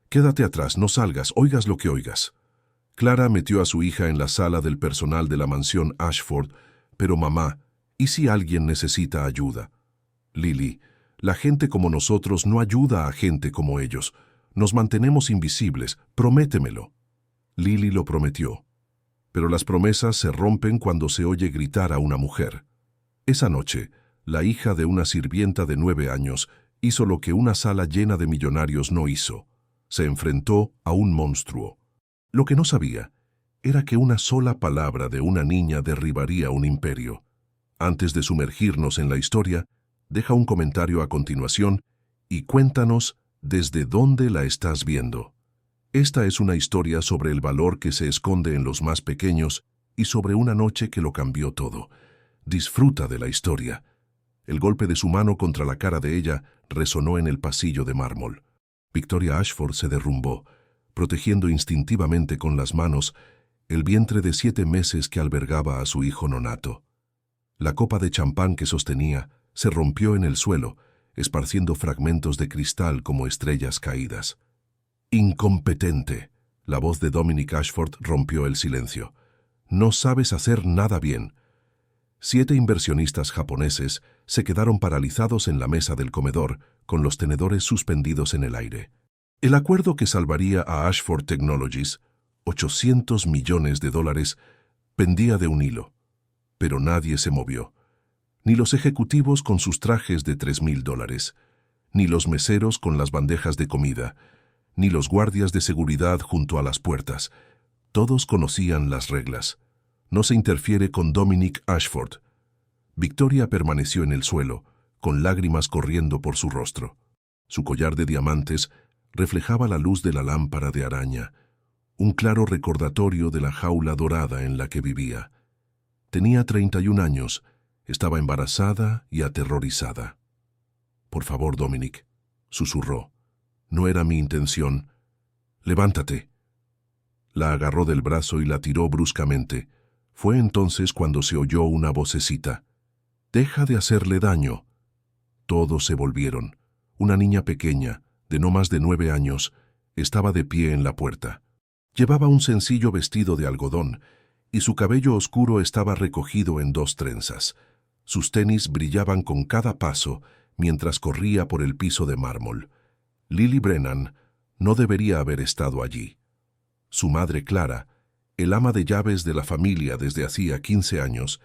Quédate atrás, no salgas, oigas lo que oigas. Clara metió a su hija en la sala del personal de la mansión Ashford, pero mamá, ¿y si alguien necesita ayuda? Lily, la gente como nosotros no ayuda a gente como ellos. Nos mantenemos invisibles, prométemelo. Lily lo prometió. Pero las promesas se rompen cuando se oye gritar a una mujer. Esa noche, la hija de una sirvienta de 9 años hizo lo que una sala llena de millonarios no hizo. Se enfrentó a un monstruo. Lo que no sabía era que una sola palabra de una niña derribaría un imperio. Antes de sumergirnos en la historia, deja un comentario a continuación y cuéntanos desde dónde la estás viendo. Esta es una historia sobre el valor que se esconde en los más pequeños y sobre una noche que lo cambió todo. Disfruta de la historia. El golpe de su mano contra la cara de ella resonó en el pasillo de mármol. Victoria Ashford se derrumbó, protegiendo instintivamente con las manos el vientre de 7 meses que albergaba a su hijo nonato. La copa de champán que sostenía se rompió en el suelo, esparciendo fragmentos de cristal como estrellas caídas. «Incompetente», la voz de Dominic Ashford rompió el silencio. «No sabes hacer nada bien». 7 inversionistas japoneses se quedaron paralizados en la mesa del comedor, con los tenedores suspendidos en el aire. El acuerdo que salvaría a Ashford Technologies, $800 millones, pendía de un hilo. Pero nadie se movió. Ni los ejecutivos con sus trajes de $3,000, ni los meseros con las bandejas de comida, ni los guardias de seguridad junto a las puertas. Todos conocían las reglas. No se interfiere con Dominic Ashford. Victoria permaneció en el suelo, con lágrimas corriendo por su rostro. Su collar de diamantes reflejaba la luz de la lámpara de araña, un claro recordatorio de la jaula dorada en la que vivía. Tenía 31 años, estaba embarazada y aterrorizada. «Por favor, Dominic», susurró. «No era mi intención. Levántate». La agarró del brazo y la tiró bruscamente. Fue entonces cuando se oyó una vocecita. «Deja de hacerle daño». Todos se volvieron. Una niña pequeña, de no más de 9 años, estaba de pie en la puerta. Llevaba un sencillo vestido de algodón y su cabello oscuro estaba recogido en 2 trenzas. Sus tenis brillaban con cada paso mientras corría por el piso de mármol. Lily Brennan no debería haber estado allí. Su madre Clara, el ama de llaves de la familia desde hacía 15 años,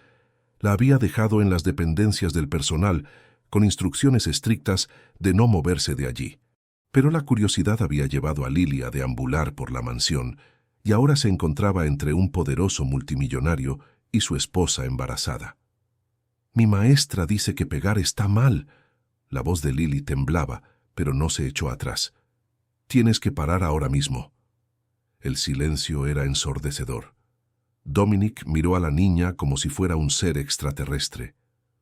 la había dejado en las dependencias del personal con instrucciones estrictas de no moverse de allí. Pero la curiosidad había llevado a Lily a deambular por la mansión y ahora se encontraba entre un poderoso multimillonario y su esposa embarazada. «Mi maestra dice que pegar está mal». La voz de Lily temblaba, pero no se echó atrás. «Tienes que parar ahora mismo». El silencio era ensordecedor. Dominic miró a la niña como si fuera un ser extraterrestre.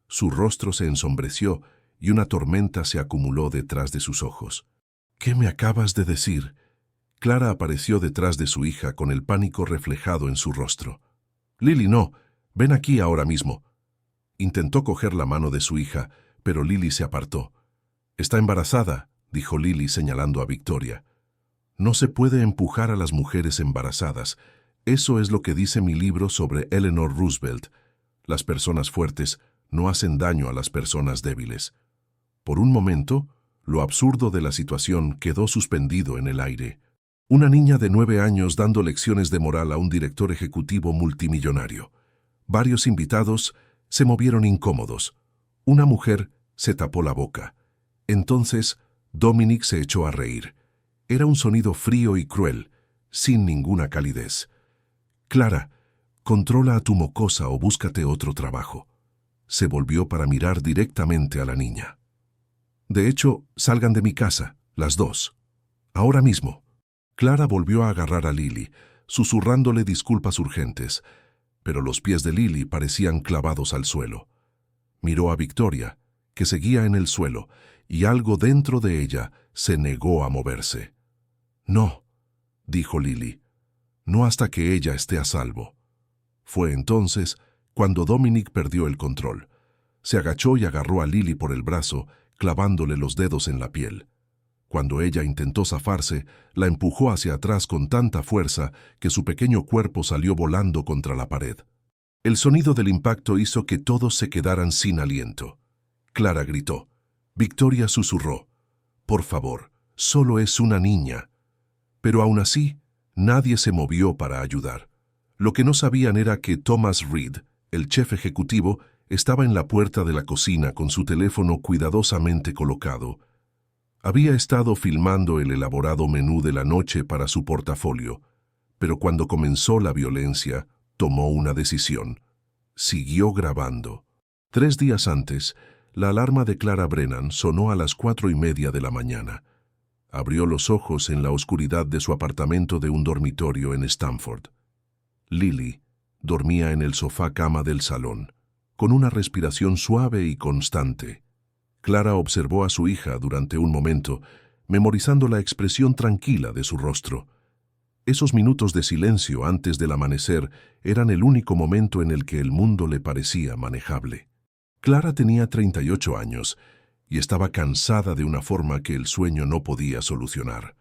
Su rostro se ensombreció y una tormenta se acumuló detrás de sus ojos. «¿Qué me acabas de decir?» Clara apareció detrás de su hija con el pánico reflejado en su rostro. «Lily, no. Ven aquí ahora mismo». Intentó coger la mano de su hija, pero Lily se apartó. «Está embarazada», dijo Lily señalando a Victoria. «No se puede empujar a las mujeres embarazadas. Eso es lo que dice mi libro sobre Eleanor Roosevelt. Las personas fuertes no hacen daño a las personas débiles». Por un momento, lo absurdo de la situación quedó suspendido en el aire. Una niña de 9 años dando lecciones de moral a un director ejecutivo multimillonario. Varios invitados se movieron incómodos. Una mujer se tapó la boca. Entonces, Dominic se echó a reír. Era un sonido frío y cruel, sin ninguna calidez. «Clara, controla a tu mocosa o búscate otro trabajo». Se volvió para mirar directamente a la niña. «De hecho, salgan de mi casa, las dos. Ahora mismo». Clara volvió a agarrar a Lily, susurrándole disculpas urgentes, pero los pies de Lily parecían clavados al suelo. Miró a Victoria, que seguía en el suelo, y algo dentro de ella se negó a moverse. «No», dijo Lily, «no hasta que ella esté a salvo». Fue entonces cuando Dominic perdió el control. Se agachó y agarró a Lily por el brazo, clavándole los dedos en la piel. Cuando ella intentó zafarse, la empujó hacia atrás con tanta fuerza que su pequeño cuerpo salió volando contra la pared. El sonido del impacto hizo que todos se quedaran sin aliento. Clara gritó. Victoria susurró. Por favor, solo es una niña. Pero aún así, nadie se movió para ayudar. Lo que no sabían era que Thomas Reed, el chef ejecutivo, estaba en la puerta de la cocina con su teléfono cuidadosamente colocado. Había estado filmando el elaborado menú de la noche para su portafolio, pero cuando comenzó la violencia, tomó una decisión. Siguió grabando. 3 días antes, la alarma de Clara Brennan sonó a las 4:30 de la mañana. Abrió los ojos en la oscuridad de su apartamento de un dormitorio en Stamford. Lily dormía en el sofá cama del salón, con una respiración suave y constante. Clara observó a su hija durante un momento, memorizando la expresión tranquila de su rostro. Esos minutos de silencio antes del amanecer eran el único momento en el que el mundo le parecía manejable. Clara tenía 38 años y estaba cansada de una forma que el sueño no podía solucionar.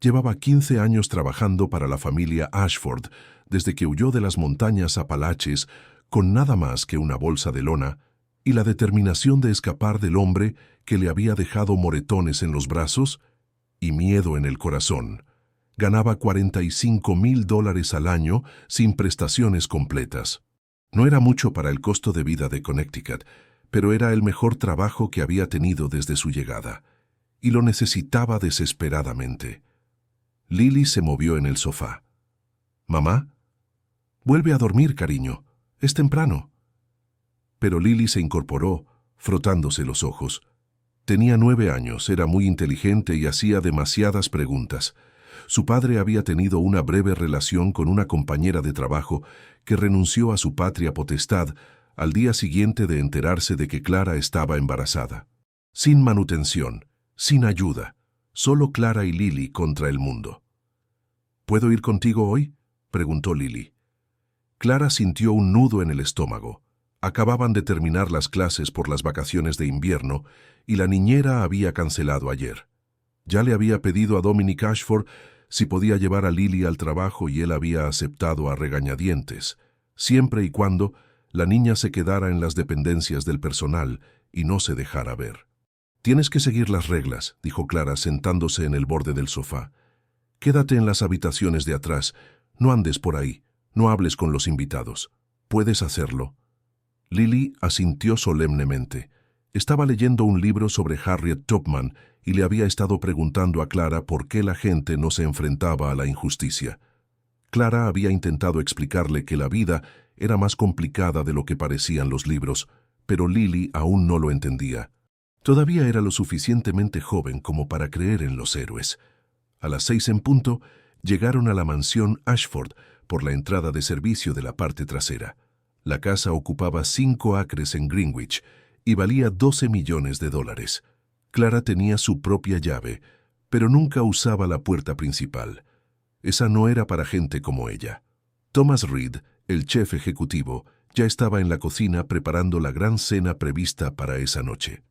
Llevaba 15 años trabajando para la familia Ashford desde que huyó de las montañas Apalaches con nada más que una bolsa de lona y la determinación de escapar del hombre que le había dejado moretones en los brazos y miedo en el corazón. Ganaba $45,000 al año sin prestaciones completas. No era mucho para el costo de vida de Connecticut, pero era el mejor trabajo que había tenido desde su llegada, y lo necesitaba desesperadamente. Lily se movió en el sofá. «Mamá, vuelve a dormir, cariño. Es temprano». Pero Lily se incorporó, frotándose los ojos. Tenía 9 años, era muy inteligente y hacía demasiadas preguntas. Su padre había tenido una breve relación con una compañera de trabajo que renunció a su patria potestad al día siguiente de enterarse de que Clara estaba embarazada. Sin manutención, sin ayuda, solo Clara y Lily contra el mundo. «¿Puedo ir contigo hoy?», preguntó Lily. Clara sintió un nudo en el estómago. Acababan de terminar las clases por las vacaciones de invierno y la niñera había cancelado ayer. Ya le había pedido a Dominic Ashford si podía llevar a Lily al trabajo y él había aceptado a regañadientes, siempre y cuando la niña se quedara en las dependencias del personal y no se dejara ver. «Tienes que seguir las reglas», dijo Clara sentándose en el borde del sofá. «Quédate en las habitaciones de atrás, no andes por ahí, no hables con los invitados. ¿Puedes hacerlo?». Lily asintió solemnemente. Estaba leyendo un libro sobre Harriet Tubman y le había estado preguntando a Clara por qué la gente no se enfrentaba a la injusticia. Clara había intentado explicarle que la vida era más complicada de lo que parecían los libros, pero Lily aún no lo entendía. Todavía era lo suficientemente joven como para creer en los héroes. A las 6 en punto, llegaron a la mansión Ashford por la entrada de servicio de la parte trasera. La casa ocupaba 5 acres en Greenwich y valía $12 millones. Clara tenía su propia llave, pero nunca usaba la puerta principal. Esa no era para gente como ella. Thomas Reed, el chef ejecutivo, ya estaba en la cocina preparando la gran cena prevista para esa noche.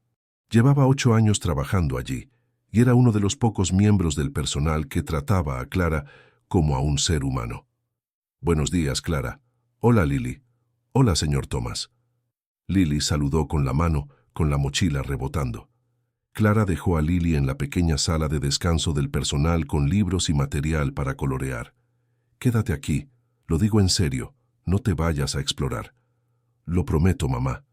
Llevaba 8 años trabajando allí y era uno de los pocos miembros del personal que trataba a Clara como a un ser humano. «Buenos días, Clara». «Hola, Lily». «Hola, señor Thomas». Lily saludó con la mano, con la mochila rebotando. Clara dejó a Lily en la pequeña sala de descanso del personal con libros y material para colorear. «Quédate aquí, lo digo en serio, no te vayas a explorar». «Lo prometo, mamá».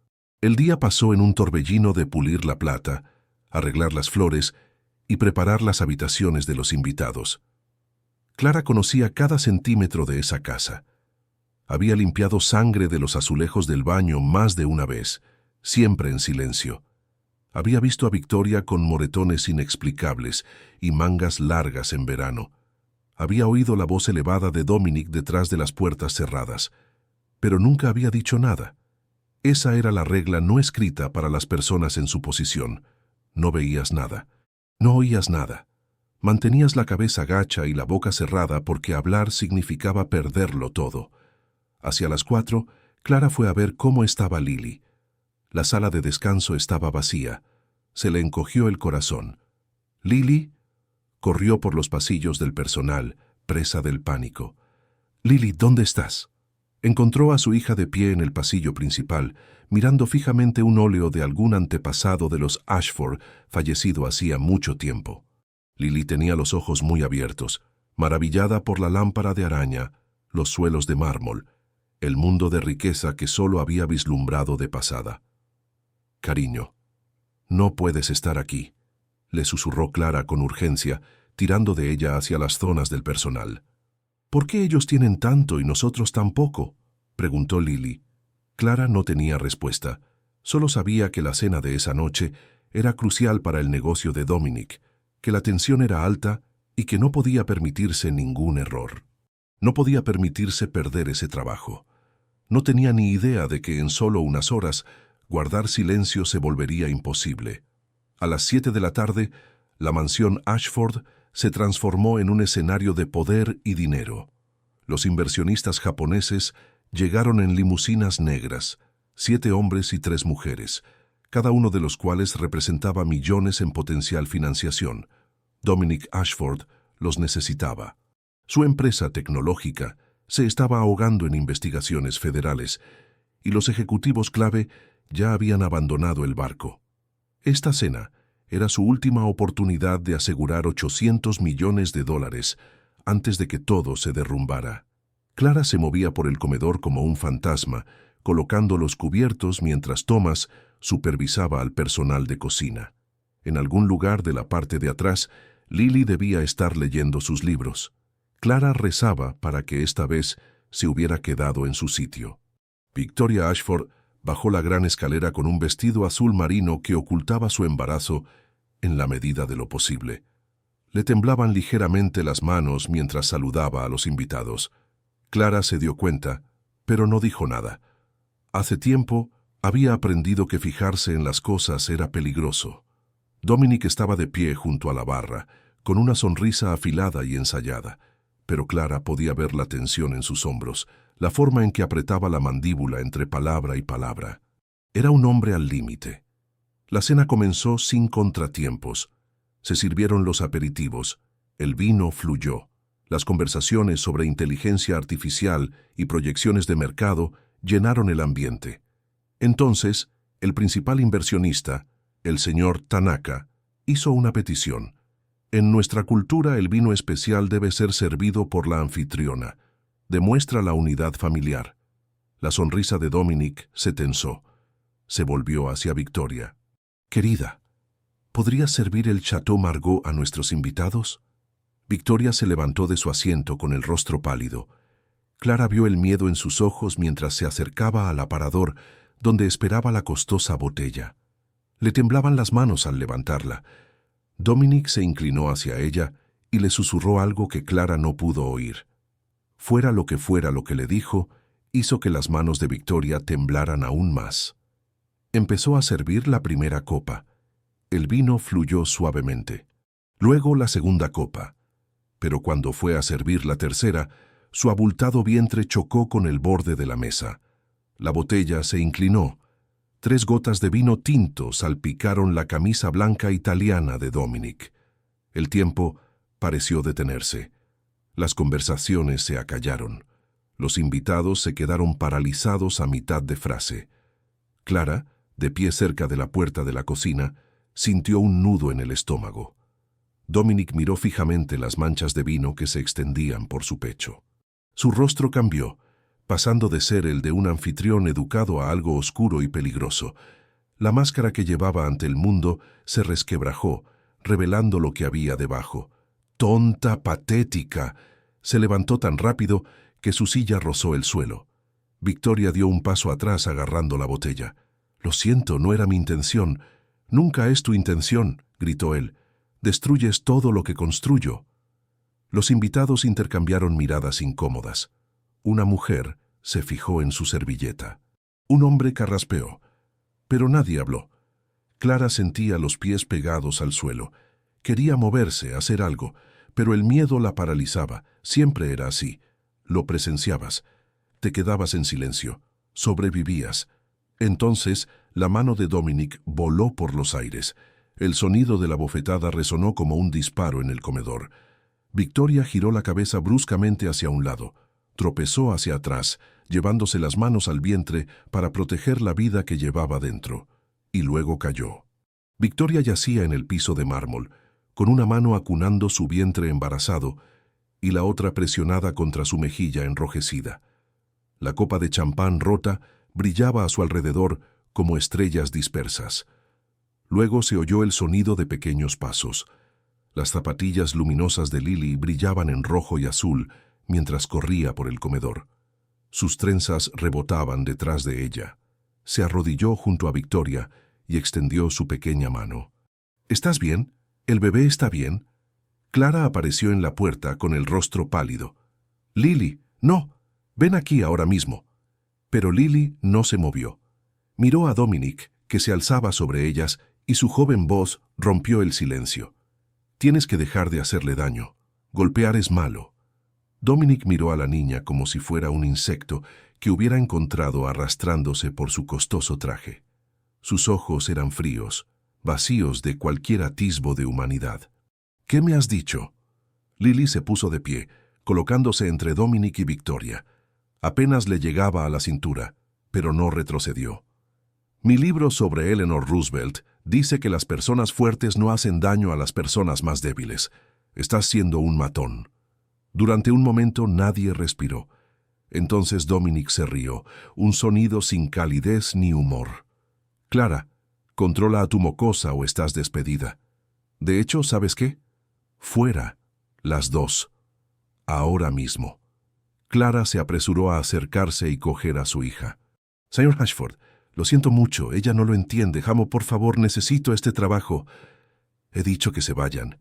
El día pasó en un torbellino de pulir la plata, arreglar las flores y preparar las habitaciones de los invitados. Clara conocía cada centímetro de esa casa. Había limpiado sangre de los azulejos del baño más de una vez, siempre en silencio. Había visto a Victoria con moretones inexplicables y mangas largas en verano. Había oído la voz elevada de Dominic detrás de las puertas cerradas, pero nunca había dicho nada. Esa era la regla no escrita para las personas en su posición. No veías nada, no oías nada. Mantenías la cabeza gacha y la boca cerrada porque hablar significaba perderlo todo. Hacia las 4, Clara fue a ver cómo estaba Lily. La sala de descanso estaba vacía. Se le encogió el corazón. Lily corrió por los pasillos del personal, presa del pánico. «Lily, ¿dónde estás?» Encontró a su hija de pie en el pasillo principal, mirando fijamente un óleo de algún antepasado de los Ashford, fallecido hacía mucho tiempo. Lily tenía los ojos muy abiertos, maravillada por la lámpara de araña, los suelos de mármol, el mundo de riqueza que solo había vislumbrado de pasada. «Cariño, no puedes estar aquí», le susurró Clara con urgencia, tirando de ella hacia las zonas del personal. «¿Por qué ellos tienen tanto y nosotros tan poco?», preguntó Lily. Clara no tenía respuesta, solo sabía que la cena de esa noche era crucial para el negocio de Dominic, que la tensión era alta y que no podía permitirse ningún error. No podía permitirse perder ese trabajo. No tenía ni idea de que en solo unas horas guardar silencio se volvería imposible. A las 7 de la tarde, la mansión Ashford se transformó en un escenario de poder y dinero. Los inversionistas japoneses llegaron en limusinas negras, 7 hombres y 3 mujeres, cada uno de los cuales representaba millones en potencial financiación. Dominic Ashford los necesitaba. Su empresa tecnológica se estaba ahogando en investigaciones federales y los ejecutivos clave ya habían abandonado el barco. Esta cena era su última oportunidad de asegurar $800 millones antes de que todo se derrumbara. Clara se movía por el comedor como un fantasma, colocando los cubiertos mientras Thomas supervisaba al personal de cocina. En algún lugar de la parte de atrás, Lily debía estar leyendo sus libros. Clara rezaba para que esta vez se hubiera quedado en su sitio. Victoria Ashford bajó la gran escalera con un vestido azul marino que ocultaba su embarazo en la medida de lo posible. Le temblaban ligeramente las manos mientras saludaba a los invitados. Clara se dio cuenta, pero no dijo nada. Hace tiempo había aprendido que fijarse en las cosas era peligroso. Dominic estaba de pie junto a la barra, con una sonrisa afilada y ensayada, pero Clara podía ver la tensión en sus hombros, la forma en que apretaba la mandíbula entre palabra y palabra. Era un hombre al límite. La cena comenzó sin contratiempos. Se sirvieron los aperitivos, el vino fluyó. Las conversaciones sobre inteligencia artificial y proyecciones de mercado llenaron el ambiente. Entonces, el principal inversionista, el señor Tanaka, hizo una petición. En nuestra cultura el vino especial debe ser servido por la anfitriona. Demuestra la unidad familiar. La sonrisa de Dominic se tensó. Se volvió hacia Victoria. «Querida, ¿podrías servir el Chateau Margaux a nuestros invitados?» Victoria se levantó de su asiento con el rostro pálido. Clara vio el miedo en sus ojos mientras se acercaba al aparador donde esperaba la costosa botella. Le temblaban las manos al levantarla. Dominic se inclinó hacia ella y le susurró algo que Clara no pudo oír. Fuera lo que le dijo, hizo que las manos de Victoria temblaran aún más. Empezó a servir la primera copa. El vino fluyó suavemente. Luego la segunda copa. Pero cuando fue a servir la tercera, su abultado vientre chocó con el borde de la mesa. La botella se inclinó. 3 gotas de vino tinto salpicaron la camisa blanca italiana de Dominic. El tiempo pareció detenerse. Las conversaciones se acallaron. Los invitados se quedaron paralizados a mitad de frase. Clara, de pie cerca de la puerta de la cocina, sintió un nudo en el estómago. Dominic miró fijamente las manchas de vino que se extendían por su pecho. Su rostro cambió, pasando de ser el de un anfitrión educado a algo oscuro y peligroso. La máscara que llevaba ante el mundo se resquebrajó, revelando lo que había debajo. «¡Tonta, patética!». Se levantó tan rápido que su silla rozó el suelo. Victoria dio un paso atrás agarrando la botella. «Lo siento, no era mi intención». «Nunca es tu intención», gritó él. «Destruyes todo lo que construyo». Los invitados intercambiaron miradas incómodas. Una mujer se fijó en su servilleta. Un hombre carraspeó, pero nadie habló. Clara sentía los pies pegados al suelo. Quería moverse, hacer algo, pero el miedo la paralizaba. Siempre era así. Lo presenciabas. Te quedabas en silencio. Sobrevivías. Entonces, la mano de Dominic voló por los aires. El sonido de la bofetada resonó como un disparo en el comedor. Victoria giró la cabeza bruscamente hacia un lado, tropezó hacia atrás, llevándose las manos al vientre para proteger la vida que llevaba dentro, y luego cayó. Victoria yacía en el piso de mármol, con una mano acunando su vientre embarazado y la otra presionada contra su mejilla enrojecida. La copa de champán rota brillaba a su alrededor como estrellas dispersas. Luego se oyó el sonido de pequeños pasos. Las zapatillas luminosas de Lily brillaban en rojo y azul mientras corría por el comedor. Sus trenzas rebotaban detrás de ella. Se arrodilló junto a Victoria y extendió su pequeña mano. ¿Estás bien? ¿El bebé está bien? Clara apareció en la puerta con el rostro pálido. «Lily, no, ven aquí ahora mismo». Pero Lily no se movió. Miró a Dominic, que se alzaba sobre ellas, y su joven voz rompió el silencio. «Tienes que dejar de hacerle daño. Golpear es malo». Dominic miró a la niña como si fuera un insecto que hubiera encontrado arrastrándose por su costoso traje. Sus ojos eran fríos, vacíos de cualquier atisbo de humanidad. «¿Qué me has dicho?» Lily se puso de pie, colocándose entre Dominic y Victoria. Apenas le llegaba a la cintura, pero no retrocedió. «Mi libro sobre Eleanor Roosevelt dice que las personas fuertes no hacen daño a las personas más débiles. Estás siendo un matón». Durante un momento nadie respiró. Entonces Dominic se rió, un sonido sin calidez ni humor. «Clara, controla a tu mocosa o estás despedida. De hecho, ¿sabes qué? Fuera, las dos. Ahora mismo». Clara se apresuró a acercarse y coger a su hija. «Señor Ashford, lo siento mucho, ella no lo entiende. Jamo, por favor, necesito este trabajo». «He dicho que se vayan».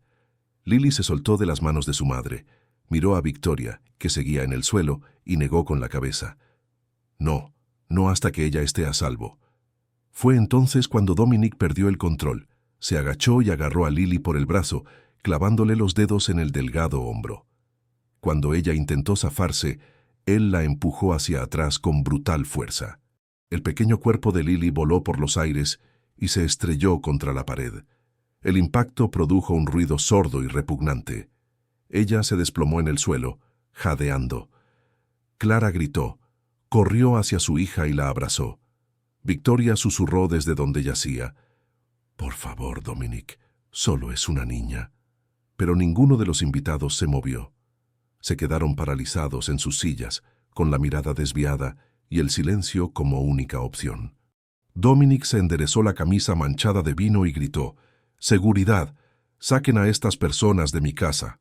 Lily se soltó de las manos de su madre. Miró a Victoria, que seguía en el suelo, y negó con la cabeza. «No, no hasta que ella esté a salvo». Fue entonces cuando Dominic perdió el control. Se agachó y agarró a Lily por el brazo, clavándole los dedos en el delgado hombro. Cuando ella intentó zafarse, él la empujó hacia atrás con brutal fuerza. El pequeño cuerpo de Lily voló por los aires y se estrelló contra la pared. El impacto produjo un ruido sordo y repugnante. Ella se desplomó en el suelo, jadeando. Clara gritó, corrió hacia su hija y la abrazó. Victoria susurró desde donde yacía. «Por favor, Dominic, solo es una niña». Pero ninguno de los invitados se movió. Se quedaron paralizados en sus sillas, con la mirada desviada y el silencio como única opción. Dominic se enderezó la camisa manchada de vino y gritó, «¡Seguridad! ¡Saquen a estas personas de mi casa!».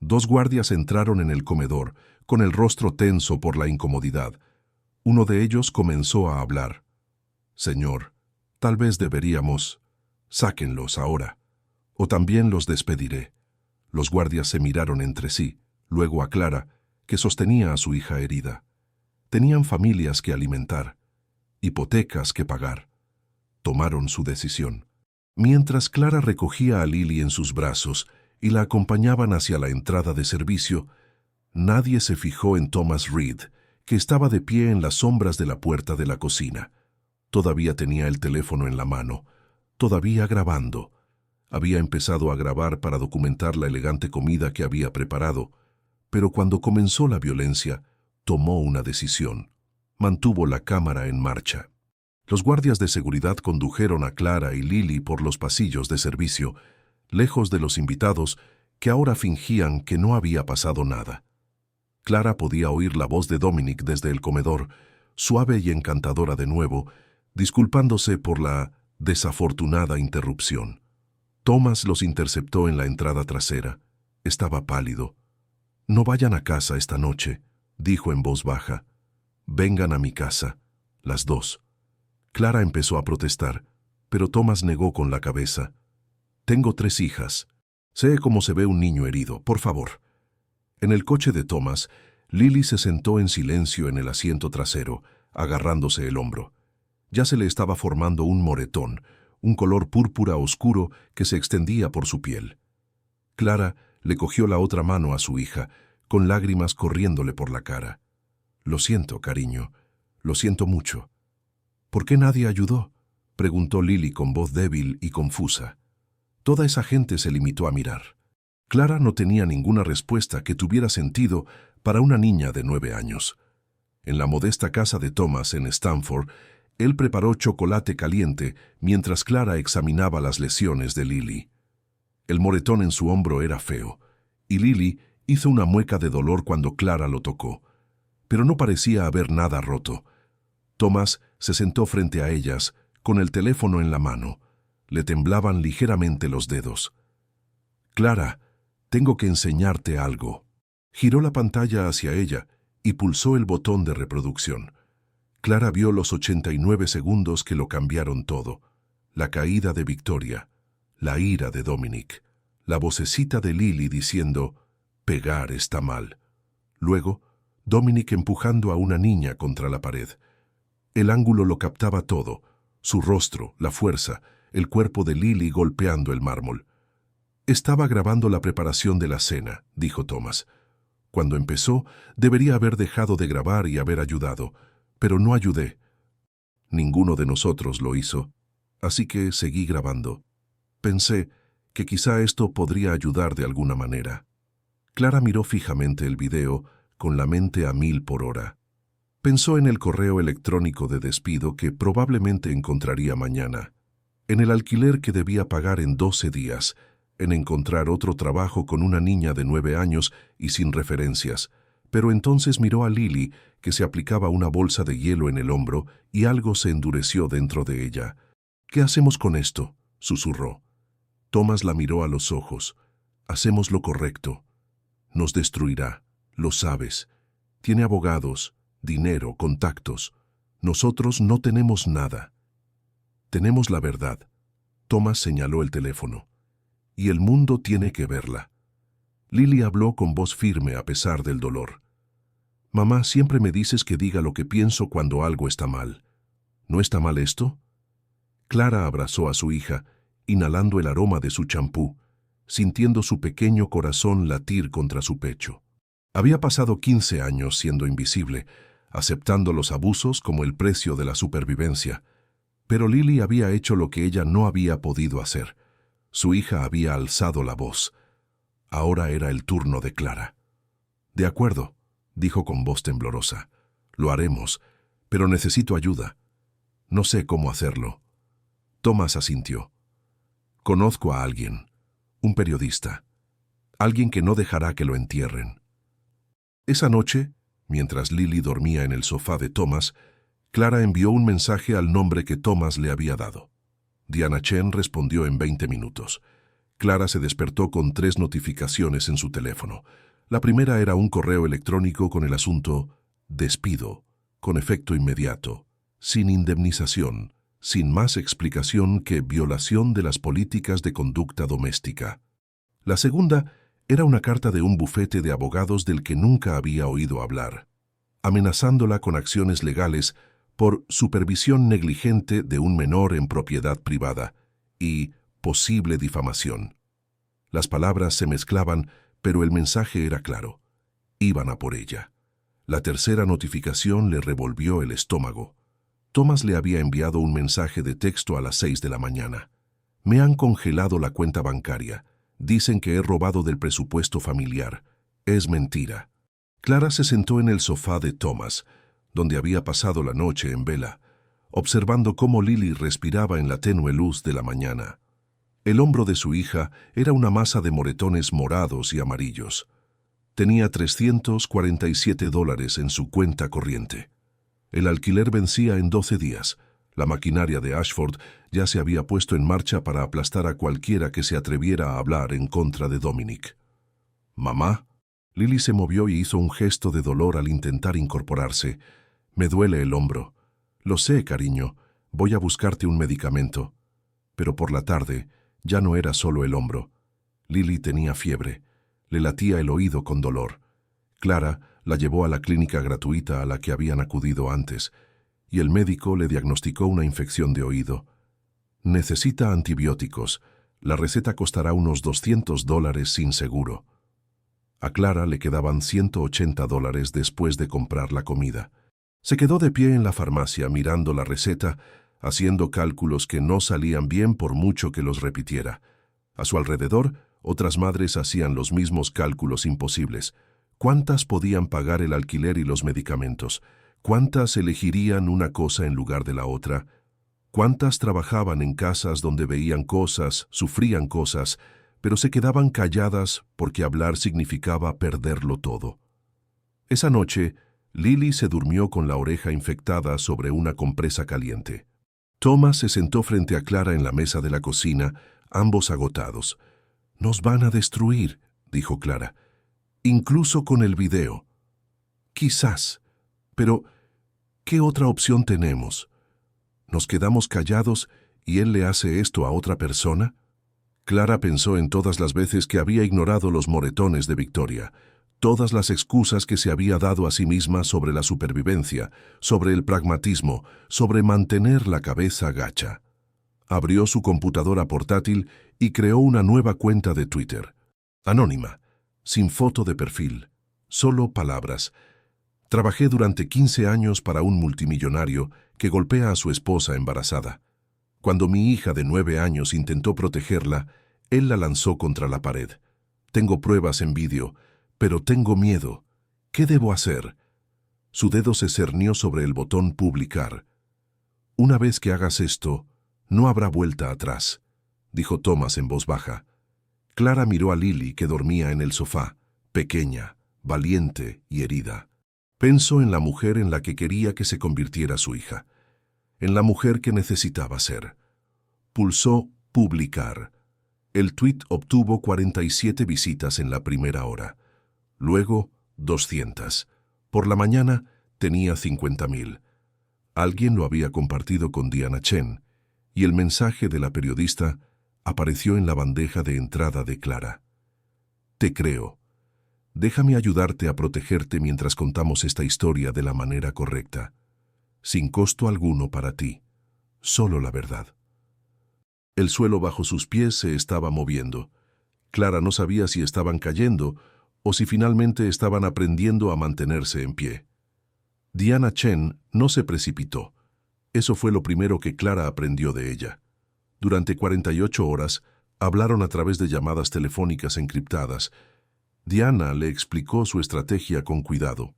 Dos guardias entraron en el comedor, con el rostro tenso por la incomodidad. Uno de ellos comenzó a hablar. «Señor, tal vez deberíamos... Sáquenlos ahora, o también los despediré». Los guardias se miraron entre sí, luego a Clara, que sostenía a su hija herida. Tenían familias que alimentar, hipotecas que pagar. Tomaron su decisión. Mientras Clara recogía a Lily en sus brazos y la acompañaban hacia la entrada de servicio, nadie se fijó en Thomas Reed, que estaba de pie en las sombras de la puerta de la cocina. Todavía tenía el teléfono en la mano, todavía grabando. Había empezado a grabar para documentar la elegante comida que había preparado, pero cuando comenzó la violencia, tomó una decisión. Mantuvo la cámara en marcha. Los guardias de seguridad condujeron a Clara y Lily por los pasillos de servicio, lejos de los invitados que ahora fingían que no había pasado nada. Clara podía oír la voz de Dominic desde el comedor, suave y encantadora de nuevo, disculpándose por la desafortunada interrupción. Thomas los interceptó en la entrada trasera. Estaba pálido. «No vayan a casa esta noche», dijo en voz baja. «Vengan a mi casa, las dos». Clara empezó a protestar, pero Thomas negó con la cabeza. «Tengo 3 hijas. Sé cómo se ve un niño herido, por favor». En el coche de Thomas, Lily se sentó en silencio en el asiento trasero, agarrándose el hombro. Ya se le estaba formando un moretón, un color púrpura oscuro que se extendía por su piel. Clara le cogió la otra mano a su hija, con lágrimas corriéndole por la cara. «Lo siento, cariño, lo siento mucho». «¿Por qué nadie ayudó?», preguntó Lily con voz débil y confusa. Toda esa gente se limitó a mirar. Clara no tenía ninguna respuesta que tuviera sentido para una niña de 9 años. En la modesta casa de Thomas en Stamford, él preparó chocolate caliente mientras Clara examinaba las lesiones de Lily. El moretón en su hombro era feo, y Lily hizo una mueca de dolor cuando Clara lo tocó, pero no parecía haber nada roto. Thomas se sentó frente a ellas, con el teléfono en la mano. Le temblaban ligeramente los dedos. «Clara, tengo que enseñarte algo». Giró la pantalla hacia ella y pulsó el botón de reproducción. Clara vio los 89 segundos que lo cambiaron todo. La caída de Victoria, la ira de Dominic, la vocecita de Lily diciendo, «Pegar está mal». Luego, Dominic empujando a una niña contra la pared. El ángulo lo captaba todo, su rostro, la fuerza, el cuerpo de Lily golpeando el mármol. «Estaba grabando la preparación de la cena», dijo Thomas. «Cuando empezó, debería haber dejado de grabar y haber ayudado, pero no ayudé. Ninguno de nosotros lo hizo, así que seguí grabando. Pensé que quizá esto podría ayudar de alguna manera». Clara miró fijamente el video, con la mente a 1000 por hora. Pensó en el correo electrónico de despido que probablemente encontraría mañana, en el alquiler que debía pagar en 12 días, en encontrar otro trabajo con una niña de 9 años y sin referencias. Pero entonces miró a Lily, que se aplicaba una bolsa de hielo en el hombro, y algo se endureció dentro de ella. «¿Qué hacemos con esto?», susurró. Thomas la miró a los ojos. «Hacemos lo correcto. Nos destruirá, lo sabes. Tiene abogados, dinero, contactos. Nosotros no tenemos nada. Tenemos la verdad». Thomas señaló el teléfono. «Y el mundo tiene que verla». Lily habló con voz firme a pesar del dolor. «Mamá, siempre me dices que diga lo que pienso cuando algo está mal. ¿No está mal esto?». Clara abrazó a su hija, inhalando el aroma de su champú, sintiendo su pequeño corazón latir contra su pecho. Había pasado 15 años siendo invisible, aceptando los abusos como el precio de la supervivencia. Pero Lily había hecho lo que ella no había podido hacer. Su hija había alzado la voz. Ahora era el turno de Clara. «De acuerdo», dijo con voz temblorosa. «Lo haremos, pero necesito ayuda. No sé cómo hacerlo». Thomas asintió. «Conozco a alguien, un periodista, alguien que no dejará que lo entierren». Esa noche, mientras Lily dormía en el sofá de Thomas, Clara envió un mensaje al nombre que Thomas le había dado. Diana Chen respondió en 20 minutos. Clara se despertó con 3 notificaciones en su teléfono. La primera era un correo electrónico con el asunto «Despido», con efecto inmediato, sin indemnización, sin más explicación que violación de las políticas de conducta doméstica. La segunda era una carta de un bufete de abogados del que nunca había oído hablar, amenazándola con acciones legales por supervisión negligente de un menor en propiedad privada y posible difamación. Las palabras se mezclaban, pero el mensaje era claro. Iban a por ella. La tercera notificación le revolvió el estómago. Thomas le había enviado un mensaje de texto a las 6 de la mañana. «Me han congelado la cuenta bancaria. Dicen que he robado del presupuesto familiar. Es mentira». Clara se sentó en el sofá de Thomas, donde había pasado la noche en vela, observando cómo Lily respiraba en la tenue luz de la mañana. El hombro de su hija era una masa de moretones morados y amarillos. Tenía $347 en su cuenta corriente. El alquiler vencía en 12 días. La maquinaria de Ashford ya se había puesto en marcha para aplastar a cualquiera que se atreviera a hablar en contra de Dominic. «Mamá». Lily se movió y hizo un gesto de dolor al intentar incorporarse. «Me duele el hombro». «Lo sé, cariño. Voy a buscarte un medicamento». Pero por la tarde ya no era solo el hombro. Lily tenía fiebre. Le latía el oído con dolor. Clara la llevó a la clínica gratuita a la que habían acudido antes, y el médico le diagnosticó una infección de oído. «Necesita antibióticos. La receta costará unos $200 sin seguro». A Clara le quedaban $180 después de comprar la comida. Se quedó de pie en la farmacia mirando la receta, haciendo cálculos que no salían bien por mucho que los repitiera. A su alrededor, otras madres hacían los mismos cálculos imposibles. ¿Cuántas podían pagar el alquiler y los medicamentos? ¿Cuántas elegirían una cosa en lugar de la otra? ¿Cuántas trabajaban en casas donde veían cosas, sufrían cosas, pero se quedaban calladas porque hablar significaba perderlo todo? Esa noche, Lily se durmió con la oreja infectada sobre una compresa caliente. Thomas se sentó frente a Clara en la mesa de la cocina, ambos agotados. «Nos van a destruir», dijo Clara. «Incluso con el video». «Quizás. Pero, ¿qué otra opción tenemos? ¿Nos quedamos callados y él le hace esto a otra persona?» Clara pensó en todas las veces que había ignorado los moretones de Victoria, todas las excusas que se había dado a sí misma sobre la supervivencia, sobre el pragmatismo, sobre mantener la cabeza gacha. Abrió su computadora portátil y creó una nueva cuenta de Twitter. Anónima, sin foto de perfil, solo palabras. Trabajé durante 15 años para un multimillonario que golpea a su esposa embarazada. Cuando mi hija de 9 años intentó protegerla, él la lanzó contra la pared. Tengo pruebas en vídeo, pero tengo miedo. ¿Qué debo hacer? Su dedo se cernió sobre el botón publicar. Una vez que hagas esto, no habrá vuelta atrás, dijo Thomas en voz baja. Clara miró a Lily, que dormía en el sofá, pequeña, valiente y herida. Pensó en la mujer en la que quería que se convirtiera su hija, en la mujer que necesitaba ser. Pulsó publicar. El tuit obtuvo 47 visitas en la primera hora. Luego, 200. Por la mañana, tenía 50.000. Alguien lo había compartido con Diana Chen, y el mensaje de la periodista apareció en la bandeja de entrada de Clara. «Te creo. Déjame ayudarte a protegerte mientras contamos esta historia de la manera correcta. Sin costo alguno para ti. Solo la verdad». El suelo bajo sus pies se estaba moviendo. Clara no sabía si estaban cayendo o si finalmente estaban aprendiendo a mantenerse en pie. Diana Chen no se precipitó. Eso fue lo primero que Clara aprendió de ella. Durante 48 horas, hablaron a través de llamadas telefónicas encriptadas. Diana le explicó su estrategia con cuidado.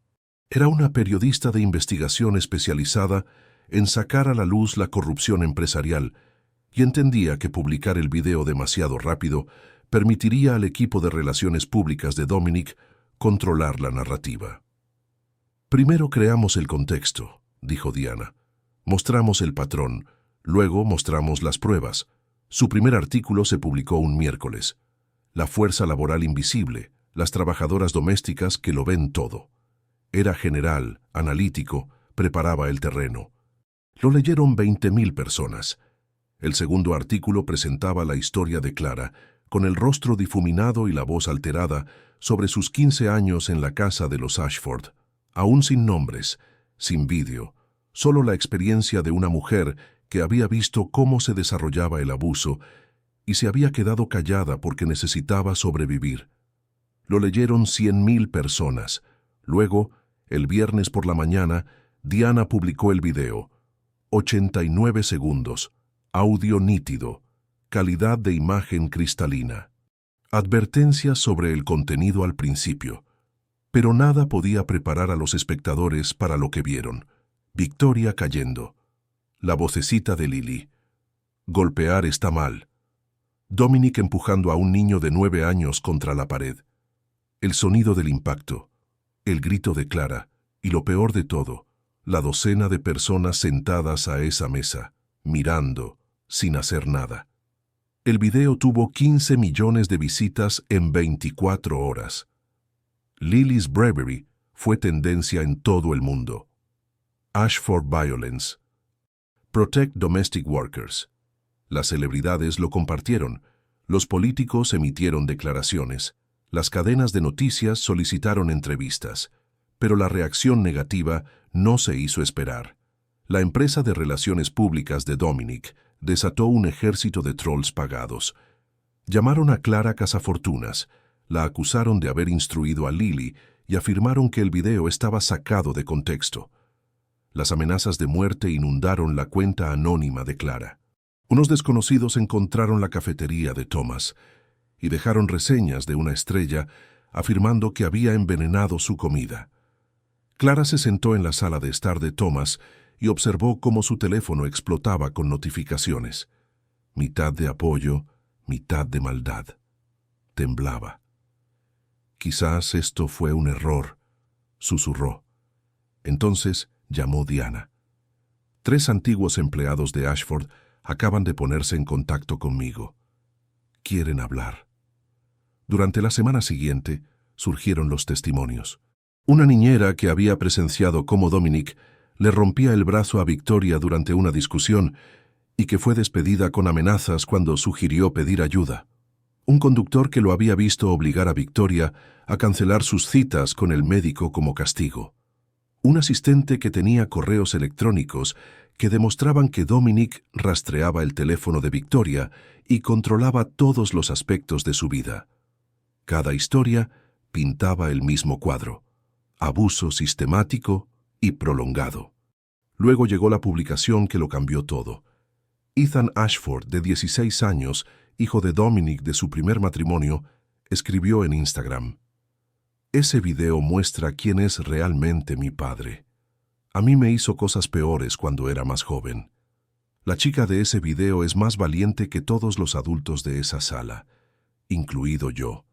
Era una periodista de investigación especializada en sacar a la luz la corrupción empresarial y entendía que publicar el video demasiado rápido permitiría al equipo de relaciones públicas de Dominic controlar la narrativa. «Primero creamos el contexto», dijo Diana. «Mostramos el patrón, luego mostramos las pruebas. Su primer artículo se publicó un miércoles. La fuerza laboral invisible, las trabajadoras domésticas que lo ven todo. Era general, analítico, preparaba el terreno. Lo leyeron 20.000 personas. El segundo artículo presentaba la historia de Clara, con el rostro difuminado y la voz alterada, sobre sus 15 años en la casa de los Ashford, aún sin nombres, sin vídeo, solo la experiencia de una mujer que había visto cómo se desarrollaba el abuso y se había quedado callada porque necesitaba sobrevivir. Lo leyeron 100.000 personas. Luego, el viernes por la mañana, Diana publicó el video. 89 segundos. Audio nítido. Calidad de imagen cristalina. Advertencias sobre el contenido al principio. Pero nada podía preparar a los espectadores para lo que vieron. Victoria cayendo. La vocecita de Lily. Golpear está mal. Dominic empujando a un niño de 9 años contra la pared. El sonido del impacto. El grito de Clara. Y lo peor de todo, la docena de personas sentadas a esa mesa, mirando, sin hacer nada. El video tuvo 15 millones de visitas en 24 horas. Lily's Bravery fue tendencia en todo el mundo. Ashford Violence. Protect Domestic Workers. Las celebridades lo compartieron, los políticos emitieron declaraciones, las cadenas de noticias solicitaron entrevistas, pero la reacción negativa no se hizo esperar. La empresa de relaciones públicas de Dominic desató un ejército de trolls pagados. Llamaron a Clara cazafortunas, la acusaron de haber instruido a Lily y afirmaron que el video estaba sacado de contexto. Las amenazas de muerte inundaron la cuenta anónima de Clara. Unos desconocidos encontraron la cafetería de Thomas y dejaron reseñas de una estrella afirmando que había envenenado su comida. Clara se sentó en la sala de estar de Thomas y observó cómo su teléfono explotaba con notificaciones. Mitad de apoyo, mitad de maldad. Temblaba. «Quizás esto fue un error», susurró. Entonces llamó Diana. «3 antiguos empleados de Ashford acaban de ponerse en contacto conmigo. Quieren hablar». Durante la semana siguiente surgieron los testimonios. Una niñera que había presenciado cómo Dominic le rompía el brazo a Victoria durante una discusión y que fue despedida con amenazas cuando sugirió pedir ayuda. Un conductor que lo había visto obligar a Victoria a cancelar sus citas con el médico como castigo. Un asistente que tenía correos electrónicos que demostraban que Dominic rastreaba el teléfono de Victoria y controlaba todos los aspectos de su vida. Cada historia pintaba el mismo cuadro: abuso sistemático y prolongado. Luego llegó la publicación que lo cambió todo. Ethan Ashford, de 16 años, hijo de Dominic de su primer matrimonio, escribió en Instagram: «Ese video muestra quién es realmente mi padre. A mí me hizo cosas peores cuando era más joven. La chica de ese video es más valiente que todos los adultos de esa sala, incluido yo».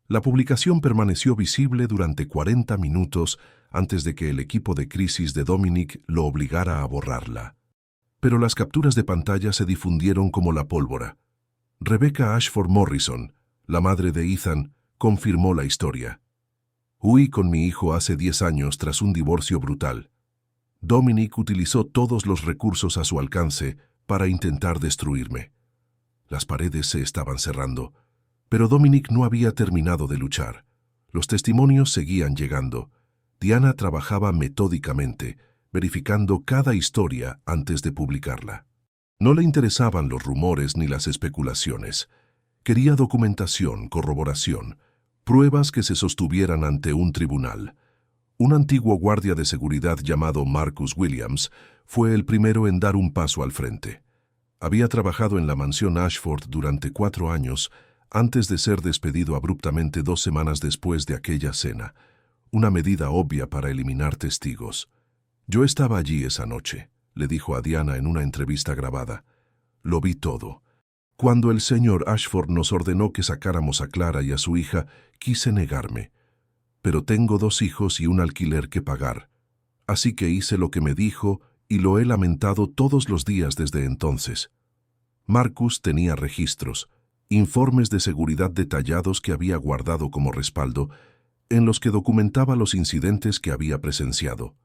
La publicación permaneció visible durante 40 minutos antes de que el equipo de crisis de Dominic lo obligara a borrarla. Pero las capturas de pantalla se difundieron como la pólvora. Rebecca Ashford Morrison, la madre de Ethan, confirmó la historia. «Huí con mi hijo hace 10 años tras un divorcio brutal. Dominic utilizó todos los recursos a su alcance para intentar destruirme. Las paredes se estaban cerrando, pero Dominic no había terminado de luchar. Los testimonios seguían llegando. Diana trabajaba metódicamente, verificando cada historia antes de publicarla. No le interesaban los rumores ni las especulaciones. Quería documentación, corroboración, pruebas que se sostuvieran ante un tribunal. Un antiguo guardia de seguridad llamado Marcus Williams fue el primero en dar un paso al frente. Había trabajado en la mansión Ashford durante 4 años antes de ser despedido abruptamente 2 semanas después de aquella cena, una medida obvia para eliminar testigos. «Yo estaba allí esa noche», le dijo a Diana en una entrevista grabada. «Lo vi todo. Cuando el señor Ashford nos ordenó que sacáramos a Clara y a su hija, quise negarme. Pero tengo 2 hijos y un alquiler que pagar. Así que hice lo que me dijo y lo he lamentado todos los días desde entonces». Marcus tenía registros, informes de seguridad detallados que había guardado como respaldo, en los que documentaba los incidentes que había presenciado.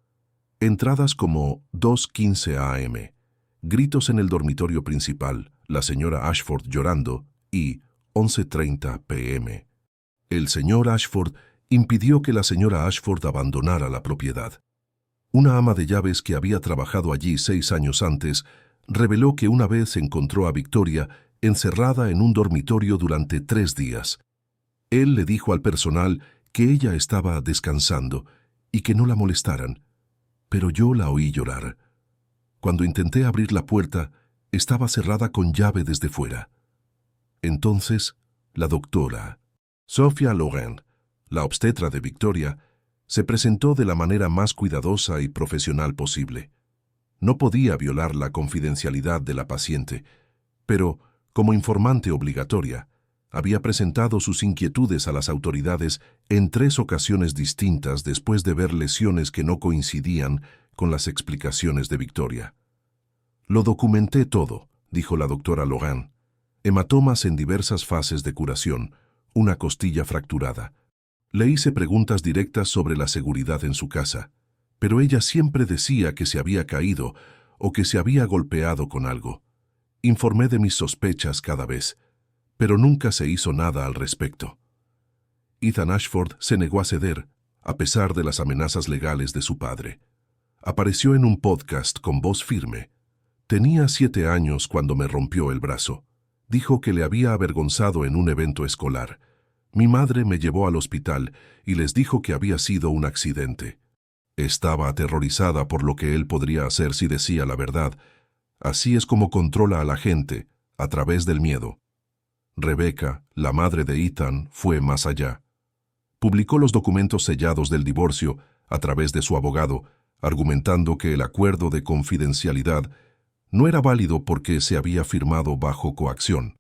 Entradas como 2:15 a.m., gritos en el dormitorio principal, la señora Ashford llorando, y 11:30 p.m. El señor Ashford impidió que la señora Ashford abandonara la propiedad. Una ama de llaves que había trabajado allí 6 años antes reveló que una vez encontró a Victoria encerrada en un dormitorio durante 3 días. Él le dijo al personal que ella estaba descansando y que no la molestaran, pero yo la oí llorar. Cuando intenté abrir la puerta, estaba cerrada con llave desde fuera. Entonces, la doctora, Sophia Loren, la obstetra de Victoria, se presentó de la manera más cuidadosa y profesional posible. No podía violar la confidencialidad de la paciente, pero, como informante obligatoria, había presentado sus inquietudes a las autoridades en 3 ocasiones distintas después de ver lesiones que no coincidían con las explicaciones de Victoria. «Lo documenté todo», dijo la doctora Logan. «Hematomas en diversas fases de curación, una costilla fracturada. Le hice preguntas directas sobre la seguridad en su casa, pero ella siempre decía que se había caído o que se había golpeado con algo. Informé de mis sospechas cada vez, pero nunca se hizo nada al respecto». Ethan Ashford se negó a ceder, a pesar de las amenazas legales de su padre. Apareció en un podcast con voz firme. «Tenía 7 años cuando me rompió el brazo. Dijo que le había avergonzado en un evento escolar. Mi madre me llevó al hospital y les dijo que había sido un accidente. Estaba aterrorizada por lo que él podría hacer si decía la verdad, Así es como controla a la gente, a través del miedo. Rebecca, la madre de Ethan, fue más allá. Publicó los documentos sellados del divorcio a través de su abogado, argumentando que el acuerdo de confidencialidad no era válido porque se había firmado bajo coacción.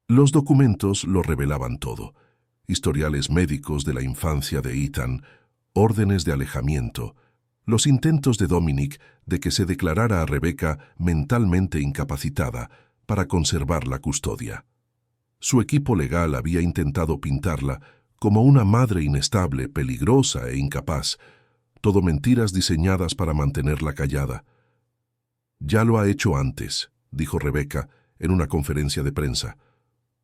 Los documentos lo revelaban todo: historiales médicos de la infancia de Ethan, órdenes de alejamiento, los intentos de Dominic de que se declarara a Rebecca mentalmente incapacitada para conservar la custodia. Su equipo legal había intentado pintarla como una madre inestable, peligrosa e incapaz, todo mentiras diseñadas para mantenerla callada. «Ya lo ha hecho antes», dijo Rebecca en una conferencia de prensa.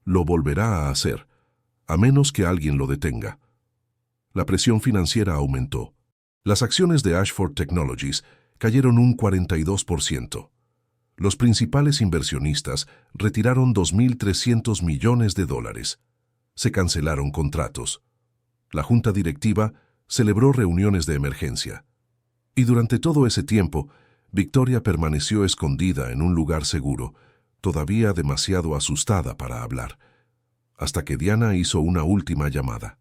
«Lo volverá a hacer, a menos que alguien lo detenga». La presión financiera aumentó. Las acciones de Ashford Technologies cayeron un 42%. Los principales inversionistas retiraron $2.300 millones. Se cancelaron contratos. La junta directiva celebró reuniones de emergencia. Y durante todo ese tiempo, Victoria permaneció escondida en un lugar seguro, todavía demasiado asustada para hablar, hasta que Diana hizo una última llamada.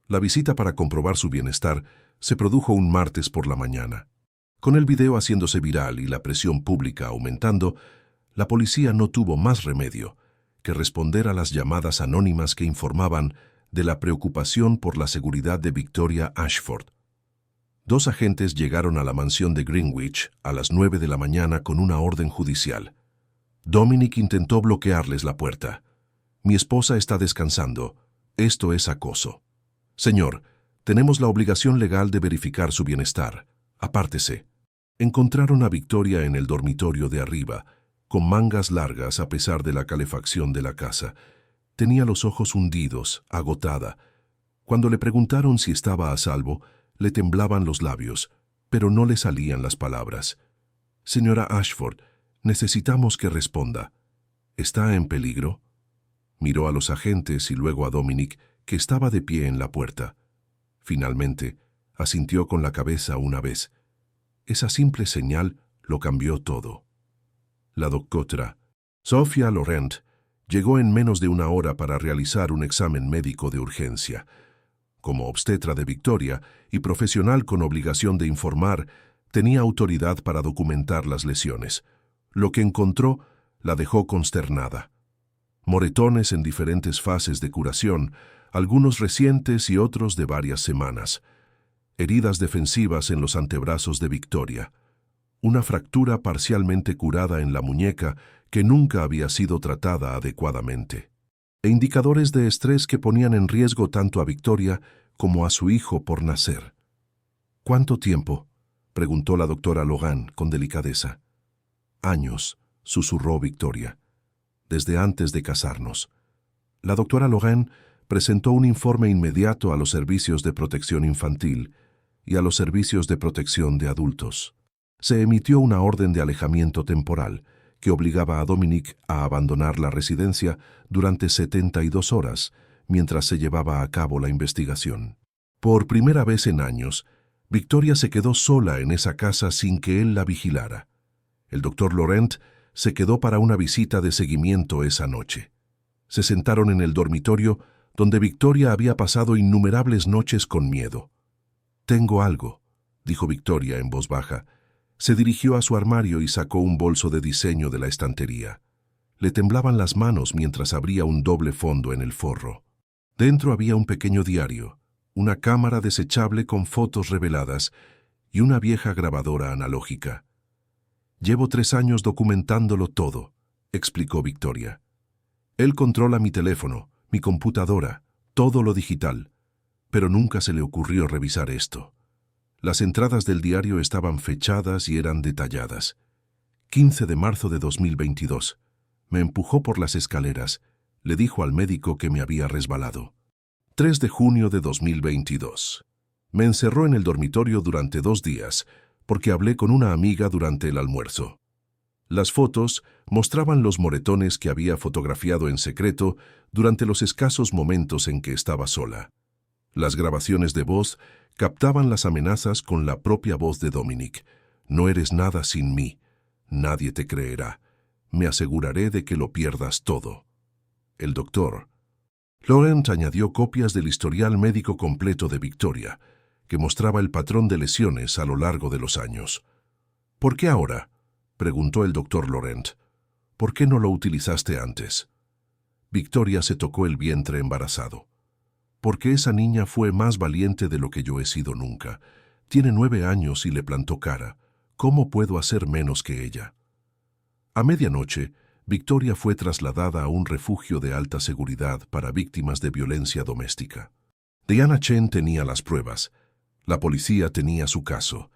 La visita para comprobar su bienestar se produjo un martes por la mañana. Con el video haciéndose viral y la presión pública aumentando, la policía no tuvo más remedio que responder a las llamadas anónimas que informaban de la preocupación por la seguridad de Victoria Ashford. 2 agentes llegaron a la mansión de Greenwich a las 9 de la mañana con una orden judicial. Dominic intentó bloquearles la puerta. «Mi esposa está descansando. Esto es acoso». «Señor, tenemos la obligación legal de verificar su bienestar. Apártese». Encontraron a Victoria en el dormitorio de arriba, con mangas largas a pesar de la calefacción de la casa. Tenía los ojos hundidos, agotada. Cuando le preguntaron si estaba a salvo, le temblaban los labios, pero no le salían las palabras. «Señora Ashford, necesitamos que responda. ¿Está en peligro?» Miró a los agentes y luego a Dominic, que estaba de pie en la puerta. Finalmente, asintió con la cabeza una vez. Esa simple señal lo cambió todo. La doctora Sophia Laurent llegó en menos de una hora para realizar un examen médico de urgencia. Como obstetra de Victoria y profesional con obligación de informar, tenía autoridad para documentar las lesiones. Lo que encontró la dejó consternada. Moretones en diferentes fases de curación, algunos recientes y otros de varias semanas. Heridas defensivas en los antebrazos de Victoria. Una fractura parcialmente curada en la muñeca que nunca había sido tratada adecuadamente. E indicadores de estrés que ponían en riesgo tanto a Victoria como a su hijo por nacer. «¿Cuánto tiempo?», preguntó la doctora Logan con delicadeza. «Años», susurró Victoria. «Desde antes de casarnos». La doctora Logan presentó un informe inmediato a los servicios de protección infantil y a los servicios de protección de adultos. Se emitió una orden de alejamiento temporal que obligaba a Dominic a abandonar la residencia durante 72 horas mientras se llevaba a cabo la investigación. Por primera vez en años, Victoria se quedó sola en esa casa sin que él la vigilara. El doctor Laurent se quedó para una visita de seguimiento esa noche. Se sentaron en el dormitorio donde Victoria había pasado innumerables noches con miedo. «Tengo algo», dijo Victoria en voz baja. Se dirigió a su armario y sacó un bolso de diseño de la estantería. Le temblaban las manos mientras abría un doble fondo en el forro. Dentro había un pequeño diario, una cámara desechable con fotos reveladas y una vieja grabadora analógica. «Llevo 3 años documentándolo todo», explicó Victoria. «Él controla mi teléfono, mi computadora, todo lo digital, pero nunca se le ocurrió revisar esto». Las entradas del diario estaban fechadas y eran detalladas. 15 de marzo de 2022. Me empujó por las escaleras. Le dijo al médico que me había resbalado. 3 de junio de 2022. Me encerró en el dormitorio durante 2 días porque hablé con una amiga durante el almuerzo. Las fotos mostraban los moretones que había fotografiado en secreto durante los escasos momentos en que estaba sola. Las grabaciones de voz captaban las amenazas con la propia voz de Dominic. «No eres nada sin mí. Nadie te creerá. Me aseguraré de que lo pierdas todo. El doctor Laurent añadió copias del historial médico completo de Victoria, que mostraba el patrón de lesiones a lo largo de los años. ¿Por qué ahora?, preguntó el doctor Laurent. ¿Por qué no lo utilizaste antes? Victoria se tocó el vientre embarazado. Porque esa niña fue más valiente de lo que yo he sido nunca. Tiene 9 años y le plantó cara. ¿Cómo puedo hacer menos que ella? A medianoche, Victoria fue trasladada a un refugio de alta seguridad para víctimas de violencia doméstica. Diana Chen tenía las pruebas, la policía tenía su caso,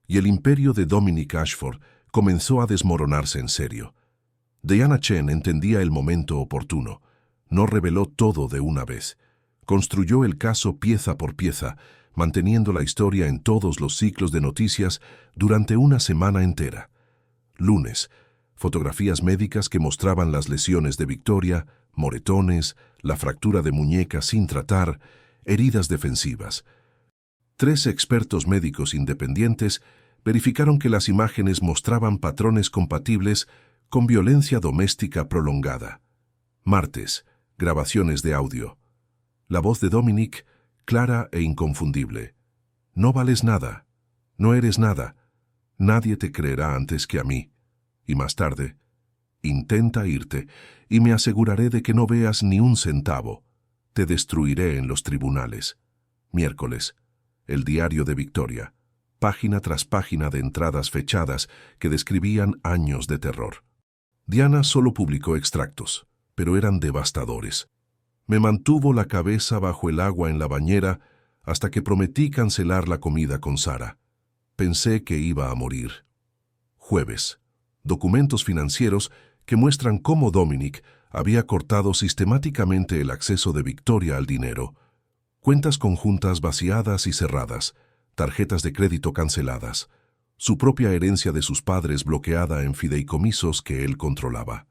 y el imperio de Dominic Ashford comenzó a desmoronarse en serio. Diana Chen entendía el momento oportuno, no reveló todo de una vez. Construyó el caso pieza por pieza, manteniendo la historia en todos los ciclos de noticias durante una semana entera. Lunes, fotografías médicas que mostraban las lesiones de Victoria, moretones, la fractura de muñeca sin tratar, heridas defensivas. 3 expertos médicos independientes verificaron que las imágenes mostraban patrones compatibles con violencia doméstica prolongada. Martes, grabaciones de audio. La voz de Dominic, clara e inconfundible. No vales nada, no eres nada, nadie te creerá antes que a mí. Y más tarde, intenta irte, y me aseguraré de que no veas ni un centavo. Te destruiré en los tribunales. Miércoles, el diario de Victoria, página tras página de entradas fechadas que describían años de terror. Diana solo publicó extractos, pero eran devastadores. Me mantuvo la cabeza bajo el agua en la bañera hasta que prometí cancelar la comida con Sara. Pensé que iba a morir. Jueves. Documentos financieros que muestran cómo Dominic había cortado sistemáticamente el acceso de Victoria al dinero. Cuentas conjuntas vaciadas y cerradas, tarjetas de crédito canceladas, su propia herencia de sus padres bloqueada en fideicomisos que él controlaba.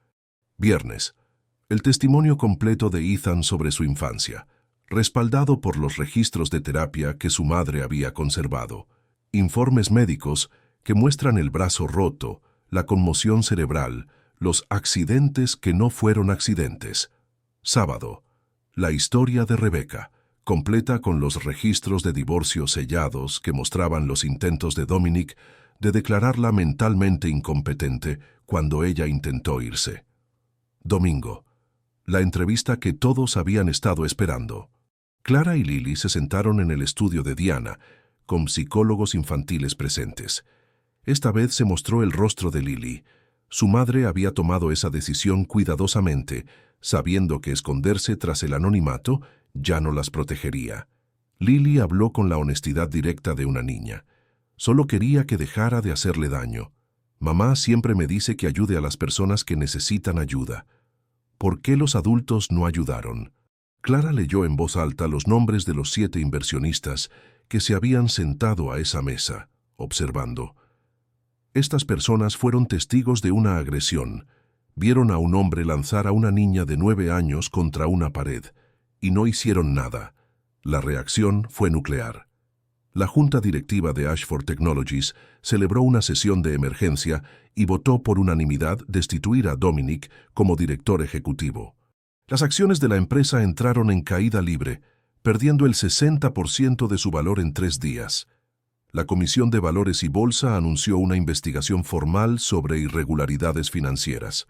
Viernes. El testimonio completo de Ethan sobre su infancia, respaldado por los registros de terapia que su madre había conservado. Informes médicos que muestran el brazo roto, la conmoción cerebral, los accidentes que no fueron accidentes. Sábado. La historia de Rebecca, completa con los registros de divorcio sellados que mostraban los intentos de Dominic de declararla mentalmente incompetente cuando ella intentó irse. Domingo. La entrevista que todos habían estado esperando. Clara y Lily se sentaron en el estudio de Diana, con psicólogos infantiles presentes. Esta vez se mostró el rostro de Lily. Su madre había tomado esa decisión cuidadosamente, sabiendo que esconderse tras el anonimato ya no las protegería. Lily habló con la honestidad directa de una niña. Solo quería que dejara de hacerle daño. Mamá siempre me dice que ayude a las personas que necesitan ayuda. ¿Por qué los adultos no ayudaron? Clara leyó en voz alta los nombres de los 7 inversionistas que se habían sentado a esa mesa, observando. Estas personas fueron testigos de una agresión. Vieron a un hombre lanzar a una niña de 9 años contra una pared, y no hicieron nada. La reacción fue nuclear. La junta directiva de Ashford Technologies celebró una sesión de emergencia y votó por unanimidad destituir a Dominic como director ejecutivo. Las acciones de la empresa entraron en caída libre, perdiendo el 60% de su valor en 3 días. La Comisión de Valores y Bolsa anunció una investigación formal sobre irregularidades financieras.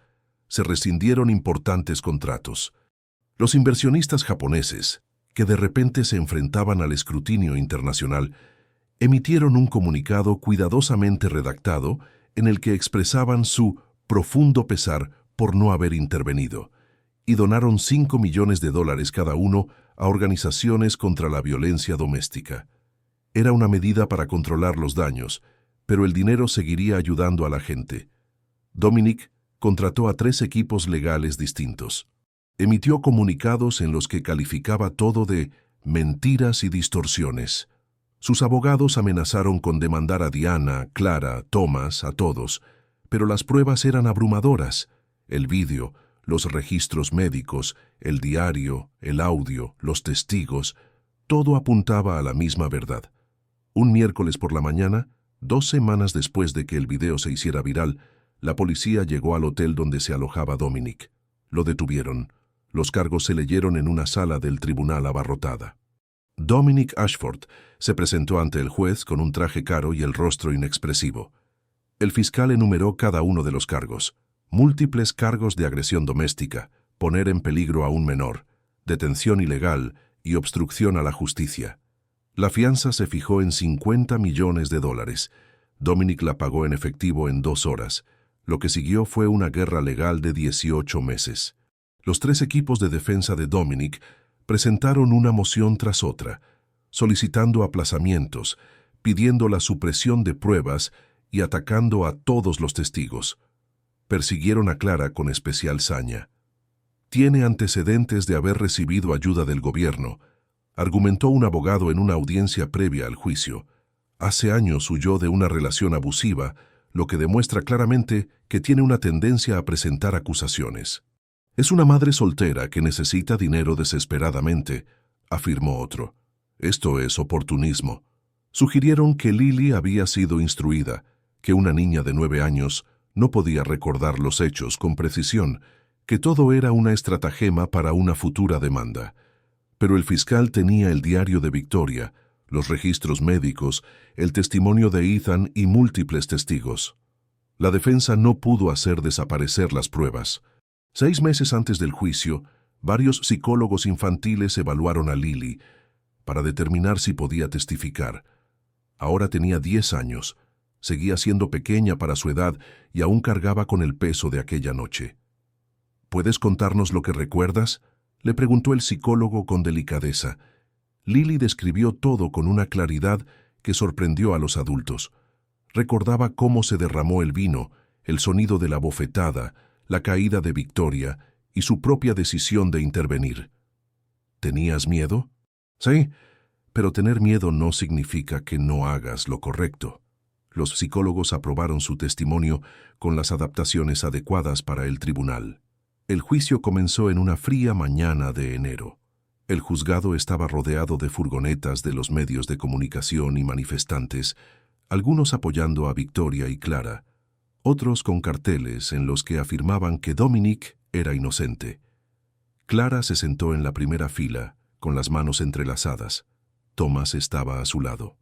Se rescindieron importantes contratos. Los inversionistas japoneses, que de repente se enfrentaban al escrutinio internacional, emitieron un comunicado cuidadosamente redactado en el que expresaban su profundo pesar por no haber intervenido, y donaron $5 millones cada uno a organizaciones contra la violencia doméstica. Era una medida para controlar los daños, pero el dinero seguiría ayudando a la gente. Dominic contrató a 3 equipos legales distintos. Emitió comunicados en los que calificaba todo de mentiras y distorsiones. Sus abogados amenazaron con demandar a Diana, Clara, Thomas, a todos, pero las pruebas eran abrumadoras. El vídeo, los registros médicos, el diario, el audio, los testigos, todo apuntaba a la misma verdad. Un miércoles por la mañana, 2 semanas después de que el video se hiciera viral, La policía llegó al hotel donde se alojaba Dominic. Lo detuvieron. Los cargos se leyeron en una sala del tribunal abarrotada. Dominic Ashford se presentó ante el juez con un traje caro y el rostro inexpresivo. El fiscal enumeró cada uno de los cargos. Múltiples cargos de agresión doméstica, poner en peligro a un menor, detención ilegal y obstrucción a la justicia. La fianza se fijó en $50 millones. Dominic la pagó en efectivo en 2 horas. Lo que siguió fue una guerra legal de 18 meses. Los 3 equipos de defensa de Dominic presentaron una moción tras otra, solicitando aplazamientos, pidiendo la supresión de pruebas y atacando a todos los testigos. Persiguieron a Clara con especial saña. Tiene antecedentes de haber recibido ayuda del gobierno, argumentó un abogado en una audiencia previa al juicio. Hace años huyó de una relación abusiva, lo que demuestra claramente que tiene una tendencia a presentar acusaciones. Es una madre soltera que necesita dinero desesperadamente, afirmó otro. Esto es oportunismo. Sugirieron que Lily había sido instruida, que una niña de 9 años no podía recordar los hechos con precisión, que todo era una estratagema para una futura demanda. Pero el fiscal tenía el diario de Victoria, los registros médicos, el testimonio de Ethan y múltiples testigos. La defensa no pudo hacer desaparecer las pruebas. 6 meses antes del juicio, varios psicólogos infantiles evaluaron a Lily para determinar si podía testificar. Ahora tenía 10 años, seguía siendo pequeña para su edad y aún cargaba con el peso de aquella noche. ¿Puedes contarnos lo que recuerdas?, le preguntó el psicólogo con delicadeza. Lily describió todo con una claridad que sorprendió a los adultos. Recordaba cómo se derramó el vino, el sonido de la bofetada, la caída de Victoria y su propia decisión de intervenir. ¿Tenías miedo? Sí, pero tener miedo no significa que no hagas lo correcto. Los psicólogos aprobaron su testimonio con las adaptaciones adecuadas para el tribunal. El juicio comenzó en una fría mañana de enero. El juzgado estaba rodeado de furgonetas de los medios de comunicación y manifestantes, algunos apoyando a Victoria y Clara, otros con carteles en los que afirmaban que Dominic era inocente. Clara se sentó en la primera fila, con las manos entrelazadas. Thomas estaba a su lado.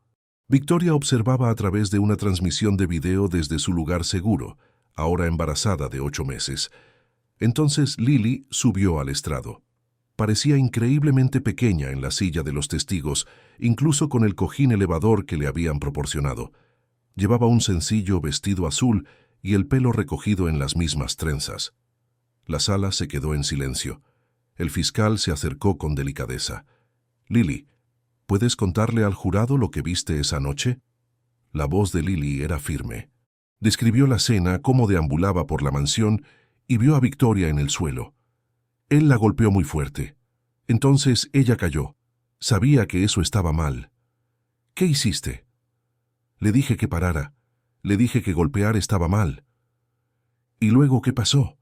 Victoria observaba a través de una transmisión de video desde su lugar seguro, ahora embarazada de 8 meses. Entonces Lily subió al estrado. Parecía increíblemente pequeña en la silla de los testigos, incluso con el cojín elevador que le habían proporcionado. Llevaba un sencillo vestido azul y el pelo recogido en las mismas trenzas. La sala se quedó en silencio. El fiscal se acercó con delicadeza. «Lily, ¿puedes contarle al jurado lo que viste esa noche?» La voz de Lily era firme. Describió la escena, cómo deambulaba por la mansión y vio a Victoria en el suelo. Él la golpeó muy fuerte. Entonces ella cayó. Sabía que eso estaba mal. «¿Qué hiciste?» «Le dije que parara. Le dije que golpear estaba mal». «¿Y luego qué pasó?»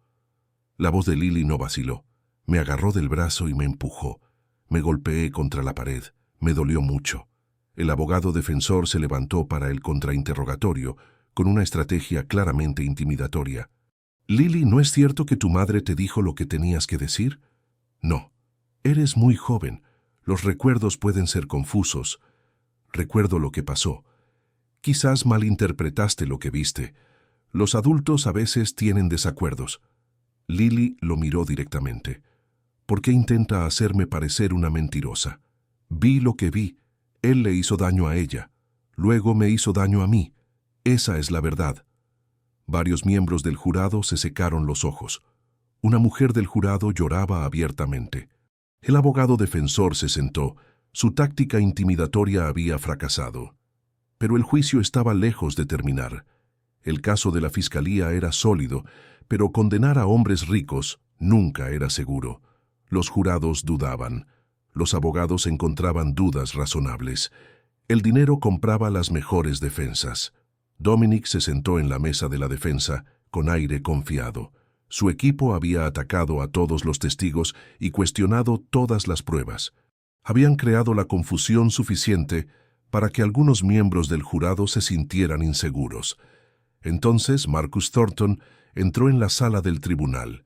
La voz de Lily no vaciló. Me agarró del brazo y me empujó. Me golpeé contra la pared. Me dolió mucho. El abogado defensor se levantó para el contrainterrogatorio, con una estrategia claramente intimidatoria. «Lily, ¿no es cierto que tu madre te dijo lo que tenías que decir?» «No. Eres muy joven. Los recuerdos pueden ser confusos. Recuerdo lo que pasó. Quizás malinterpretaste lo que viste. Los adultos a veces tienen desacuerdos». Lily lo miró directamente. «¿Por qué intenta hacerme parecer una mentirosa? Vi lo que vi. Él le hizo daño a ella. Luego me hizo daño a mí. Esa es la verdad». Varios miembros del jurado se secaron los ojos. Una mujer del jurado lloraba abiertamente. El abogado defensor se sentó. Su táctica intimidatoria había fracasado. Pero el juicio estaba lejos de terminar. El caso de la fiscalía era sólido, pero condenar a hombres ricos nunca era seguro. Los jurados dudaban. Los abogados encontraban dudas razonables. El dinero compraba las mejores defensas. Dominic se sentó en la mesa de la defensa, con aire confiado. Su equipo había atacado a todos los testigos y cuestionado todas las pruebas. Habían creado la confusión suficiente para que algunos miembros del jurado se sintieran inseguros. Entonces Marcus Thornton entró en la sala del tribunal.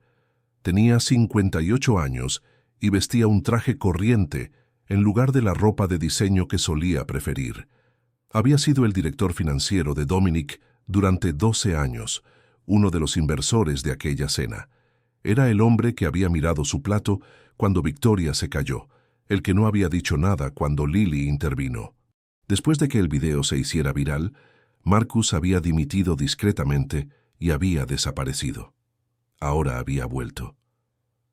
Tenía 58 años y vestía un traje corriente en lugar de la ropa de diseño que solía preferir. Había sido el director financiero de Dominic durante 12 años, uno de los inversores de aquella cena. Era el hombre que había mirado su plato cuando Victoria se cayó, el que no había dicho nada cuando Lily intervino. Después de que el video se hiciera viral, Marcus había dimitido discretamente y había desaparecido. Ahora había vuelto.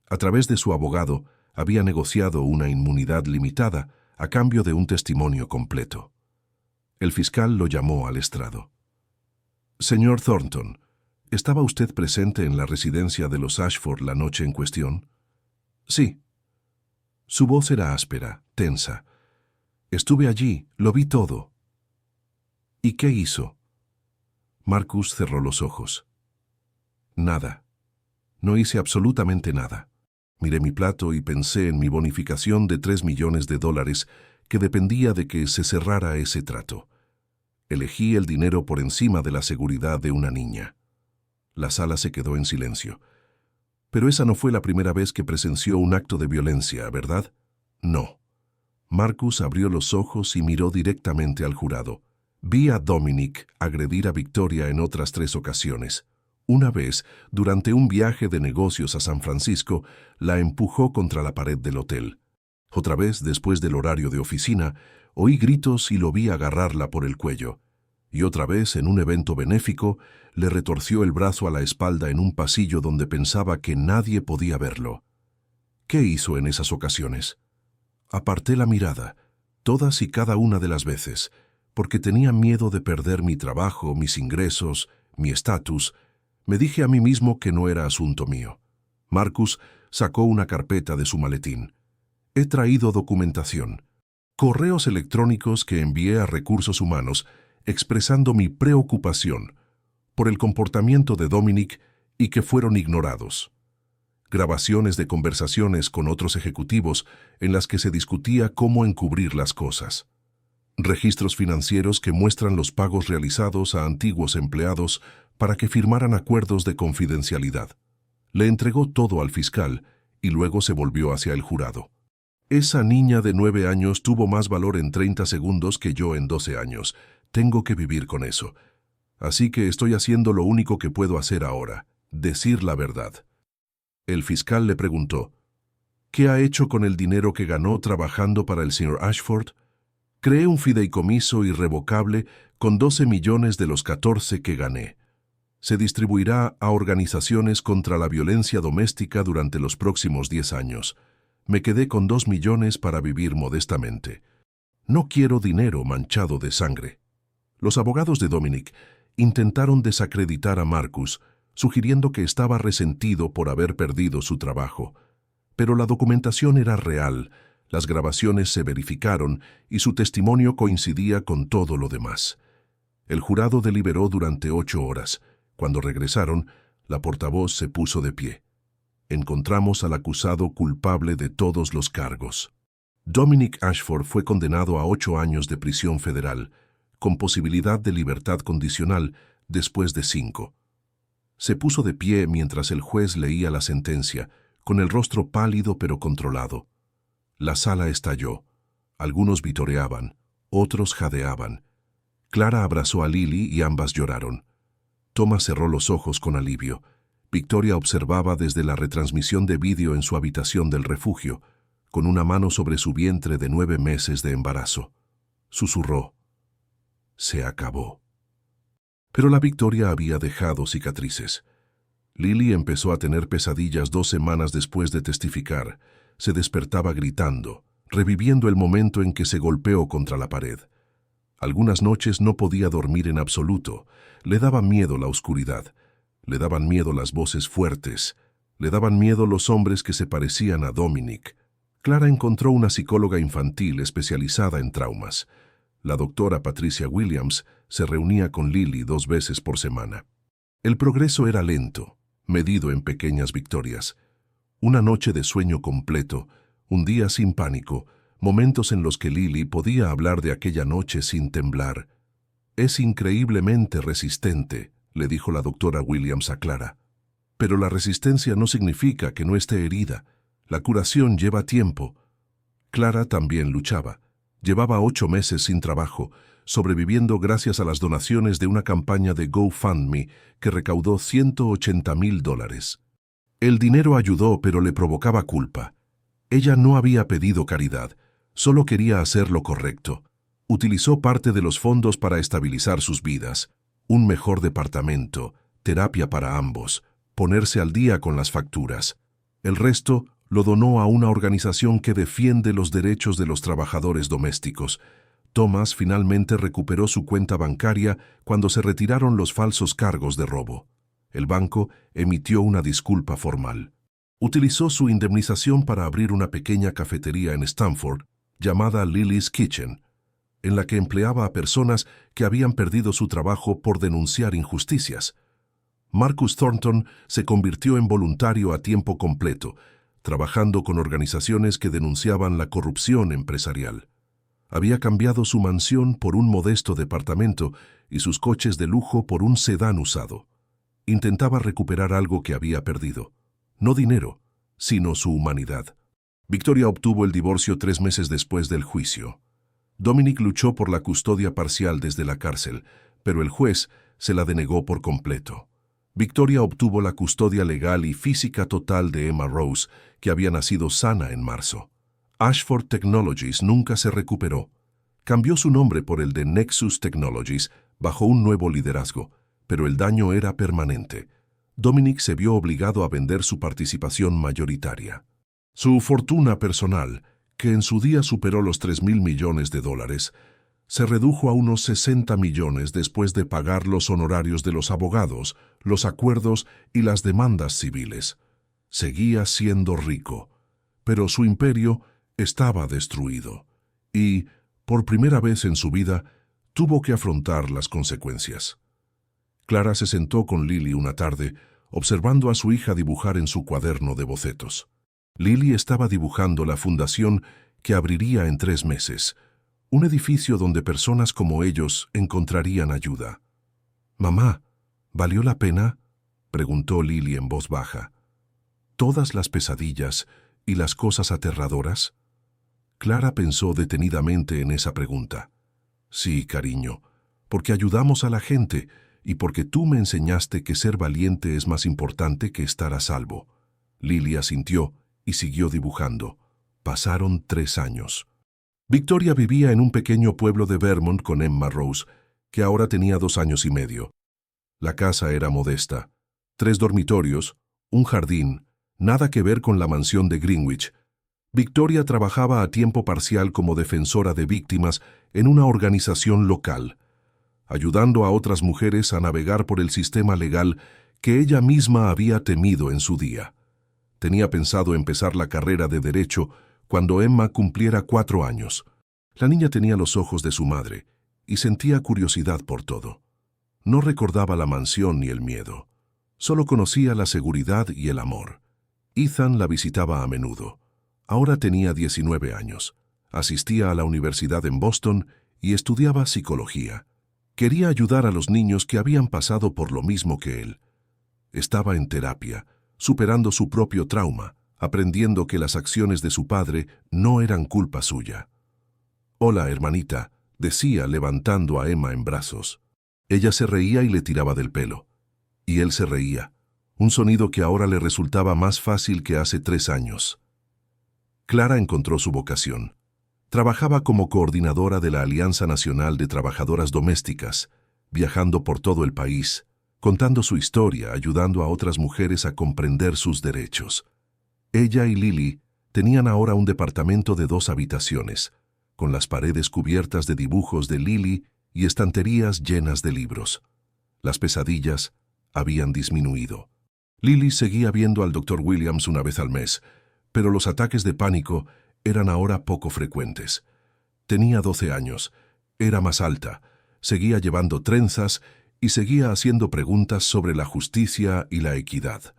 A través de su abogado, había negociado una inmunidad limitada a cambio de un testimonio completo. El fiscal lo llamó al estrado. «Señor Thornton, ¿estaba usted presente en la residencia de los Ashford la noche en cuestión?» «Sí». Su voz era áspera, tensa. «Estuve allí, lo vi todo». «¿Y qué hizo?» Marcus cerró los ojos. «Nada. No hice absolutamente nada. Miré mi plato y pensé en mi bonificación de $3 millones que dependía de que se cerrara ese trato. Elegí el dinero por encima de la seguridad de una niña». La sala se quedó en silencio. «Pero esa no fue la primera vez que presenció un acto de violencia, ¿verdad?» «No». Marcus abrió los ojos y miró directamente al jurado. «Vi a Dominic agredir a Victoria en otras 3 ocasiones. Una vez, durante un viaje de negocios a San Francisco, la empujó contra la pared del hotel. Otra vez, después del horario de oficina, oí gritos y lo vi agarrarla por el cuello. Y otra vez, en un evento benéfico, le retorció el brazo a la espalda en un pasillo donde pensaba que nadie podía verlo». «¿Qué hizo en esas ocasiones?» Aparté la mirada, todas y cada una de las veces, porque tenía miedo de perder mi trabajo, mis ingresos, mi estatus. Me dije a mí mismo que no era asunto mío. Marcus sacó una carpeta de su maletín. «He traído documentación. Correos electrónicos que envié a Recursos Humanos expresando mi preocupación por el comportamiento de Dominic y que fueron ignorados. Grabaciones de conversaciones con otros ejecutivos en las que se discutía cómo encubrir las cosas. Registros financieros que muestran los pagos realizados a antiguos empleados para que firmaran acuerdos de confidencialidad». Le entregó todo al fiscal y luego se volvió hacia el jurado. «Esa niña de 9 años tuvo más valor en 30 segundos que yo en 12 años. Tengo que vivir con eso. Así que estoy haciendo lo único que puedo hacer ahora, decir la verdad». El fiscal le preguntó, «¿Qué ha hecho con el dinero que ganó trabajando para el señor Ashford?» «Creé un fideicomiso irrevocable con 12 millones de los 14 que gané. Se distribuirá a organizaciones contra la violencia doméstica durante los próximos 10 años. Me quedé con 2 millones para vivir modestamente. No quiero dinero manchado de sangre». Los abogados de Dominic intentaron desacreditar a Marcus, sugiriendo que estaba resentido por haber perdido su trabajo. Pero la documentación era real, las grabaciones se verificaron y su testimonio coincidía con todo lo demás. El jurado deliberó durante 8 horas. Cuando regresaron, la portavoz se puso de pie. «Encontramos al acusado culpable de todos los cargos». Dominic Ashford fue condenado a 8 años de prisión federal, con posibilidad de libertad condicional después de 5. Se puso de pie mientras el juez leía la sentencia, con el rostro pálido pero controlado. La sala estalló. Algunos vitoreaban, otros jadeaban. Clara abrazó a Lily y ambas lloraron. Thomas cerró los ojos con alivio. Victoria observaba desde la retransmisión de vídeo en su habitación del refugio, con una mano sobre su vientre de 9 meses de embarazo. Susurró: «Se acabó». Pero la victoria había dejado cicatrices. Lily empezó a tener pesadillas 2 semanas después de testificar. Se despertaba gritando, reviviendo el momento en que se golpeó contra la pared. Algunas noches no podía dormir en absoluto. Le daba miedo la oscuridad. Le daban miedo las voces fuertes. Le daban miedo los hombres que se parecían a Dominic. Clara encontró una psicóloga infantil especializada en traumas. La doctora Patricia Williams se reunía con Lily 2 veces por semana. El progreso era lento, medido en pequeñas victorias. Una noche de sueño completo, un día sin pánico, momentos en los que Lily podía hablar de aquella noche sin temblar. «Es increíblemente resistente», le dijo la doctora Williams a Clara. Pero la resistencia no significa que no esté herida. La curación lleva tiempo. Clara también luchaba. Llevaba 8 meses sin trabajo, sobreviviendo gracias a las donaciones de una campaña de GoFundMe que recaudó $180,000. El dinero ayudó, pero le provocaba culpa. Ella no había pedido caridad, solo quería hacer lo correcto. Utilizó parte de los fondos para estabilizar sus vidas, un mejor departamento, terapia para ambos, ponerse al día con las facturas. El resto lo donó a una organización que defiende los derechos de los trabajadores domésticos. Thomas finalmente recuperó su cuenta bancaria cuando se retiraron los falsos cargos de robo. El banco emitió una disculpa formal. Utilizó su indemnización para abrir una pequeña cafetería en Stamford, llamada Lily's Kitchen, en la que empleaba a personas que habían perdido su trabajo por denunciar injusticias. Marcus Thornton se convirtió en voluntario a tiempo completo, trabajando con organizaciones que denunciaban la corrupción empresarial. Había cambiado su mansión por un modesto departamento y sus coches de lujo por un sedán usado. Intentaba recuperar algo que había perdido. No dinero, sino su humanidad. Victoria obtuvo el divorcio 3 meses después del juicio. Dominic luchó por la custodia parcial desde la cárcel, pero el juez se la denegó por completo. Victoria obtuvo la custodia legal y física total de Emma Rose, que había nacido sana en marzo. Ashford Technologies nunca se recuperó. Cambió su nombre por el de Nexus Technologies bajo un nuevo liderazgo, pero el daño era permanente. Dominic se vio obligado a vender su participación mayoritaria. Su fortuna personal, que en su día superó los $3,000 millones, se redujo a unos 60 millones después de pagar los honorarios de los abogados, los acuerdos y las demandas civiles. Seguía siendo rico, pero su imperio estaba destruido y, por primera vez en su vida, tuvo que afrontar las consecuencias. Clara se sentó con Lily una tarde, observando a su hija dibujar en su cuaderno de bocetos. Lily estaba dibujando la fundación que abriría en 3 meses, un edificio donde personas como ellos encontrarían ayuda. «Mamá, ¿valió la pena?», preguntó Lily en voz baja. «¿Todas las pesadillas y las cosas aterradoras?». Clara pensó detenidamente en esa pregunta. «Sí, cariño, porque ayudamos a la gente y porque tú me enseñaste que ser valiente es más importante que estar a salvo». Lily asintió y siguió dibujando. Pasaron 3 años. Victoria vivía en un pequeño pueblo de Vermont con Emma Rose, que ahora tenía 2 años y medio. La casa era modesta. 3 dormitorios, un jardín, nada que ver con la mansión de Greenwich. Victoria trabajaba a tiempo parcial como defensora de víctimas en una organización local, ayudando a otras mujeres a navegar por el sistema legal que ella misma había temido en su día. Tenía pensado empezar la carrera de Derecho cuando Emma cumpliera 4 años. La niña tenía los ojos de su madre y sentía curiosidad por todo. No recordaba la mansión ni el miedo. Solo conocía la seguridad y el amor. Ethan la visitaba a menudo. Ahora tenía 19 años. Asistía a la universidad en Boston y estudiaba psicología. Quería ayudar a los niños que habían pasado por lo mismo que él. Estaba en terapia, superando su propio trauma, aprendiendo que las acciones de su padre no eran culpa suya. «Hola, hermanita», decía levantando a Emma en brazos. Ella se reía y le tiraba del pelo. Y él se reía, un sonido que ahora le resultaba más fácil que hace 3 años. Clara encontró su vocación. Trabajaba como coordinadora de la Alianza Nacional de Trabajadoras Domésticas, viajando por todo el país, contando su historia, ayudando a otras mujeres a comprender sus derechos. Ella y Lily tenían ahora un departamento de 2 habitaciones, con las paredes cubiertas de dibujos de Lily y estanterías llenas de libros. Las pesadillas habían disminuido. Lily seguía viendo al Dr. Williams una vez al mes, pero los ataques de pánico eran ahora poco frecuentes. Tenía 12 años, era más alta, seguía llevando trenzas y seguía haciendo preguntas sobre la justicia y la equidad.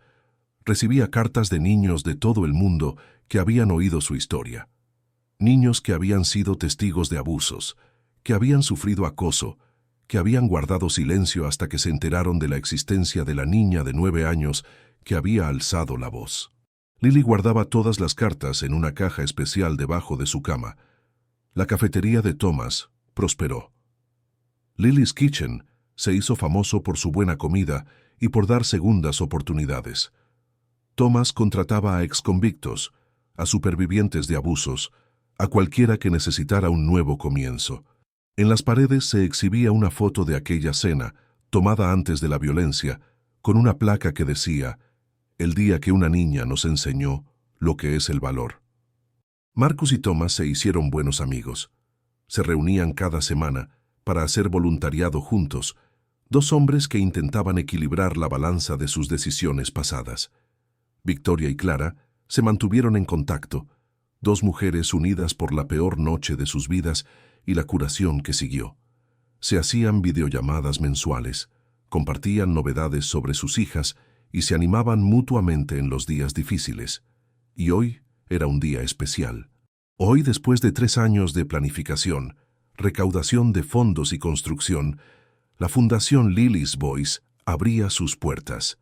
Recibía cartas de niños de todo el mundo que habían oído su historia. Niños que habían sido testigos de abusos, que habían sufrido acoso, que habían guardado silencio hasta que se enteraron de la existencia de la niña de 9 años que había alzado la voz. Lily guardaba todas las cartas en una caja especial debajo de su cama. La cafetería de Thomas prosperó. Lily's Kitchen se hizo famoso por su buena comida y por dar segundas oportunidades. Thomas contrataba a exconvictos, a supervivientes de abusos, a cualquiera que necesitara un nuevo comienzo. En las paredes se exhibía una foto de aquella cena, tomada antes de la violencia, con una placa que decía: «El día que una niña nos enseñó lo que es el valor». Marcus y Thomas se hicieron buenos amigos. Se reunían cada semana para hacer voluntariado juntos, dos hombres que intentaban equilibrar la balanza de sus decisiones pasadas. Victoria y Clara se mantuvieron en contacto, dos mujeres unidas por la peor noche de sus vidas y la curación que siguió. Se hacían videollamadas mensuales, compartían novedades sobre sus hijas y se animaban mutuamente en los días difíciles. Y hoy era un día especial. Hoy, después de 3 años de planificación, recaudación de fondos y construcción, la Fundación Lily's Voice abría sus puertas.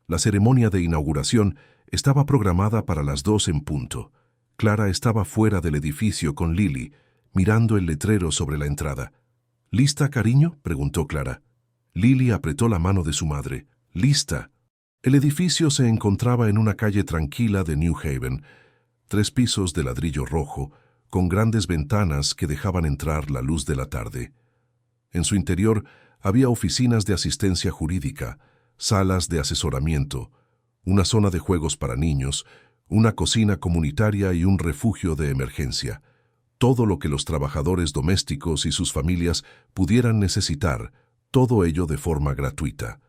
La ceremonia de inauguración estaba programada para las 2 en punto. Clara estaba fuera del edificio con Lily, mirando el letrero sobre la entrada. «¿Lista, cariño?», preguntó Clara. Lily apretó la mano de su madre. «Lista». El edificio se encontraba en una calle tranquila de New Haven, 3 pisos de ladrillo rojo, con grandes ventanas que dejaban entrar la luz de la tarde. En su interior había oficinas de asistencia jurídica, salas de asesoramiento, una zona de juegos para niños, una cocina comunitaria y un refugio de emergencia. Todo lo que los trabajadores domésticos y sus familias pudieran necesitar, todo ello de forma gratuita.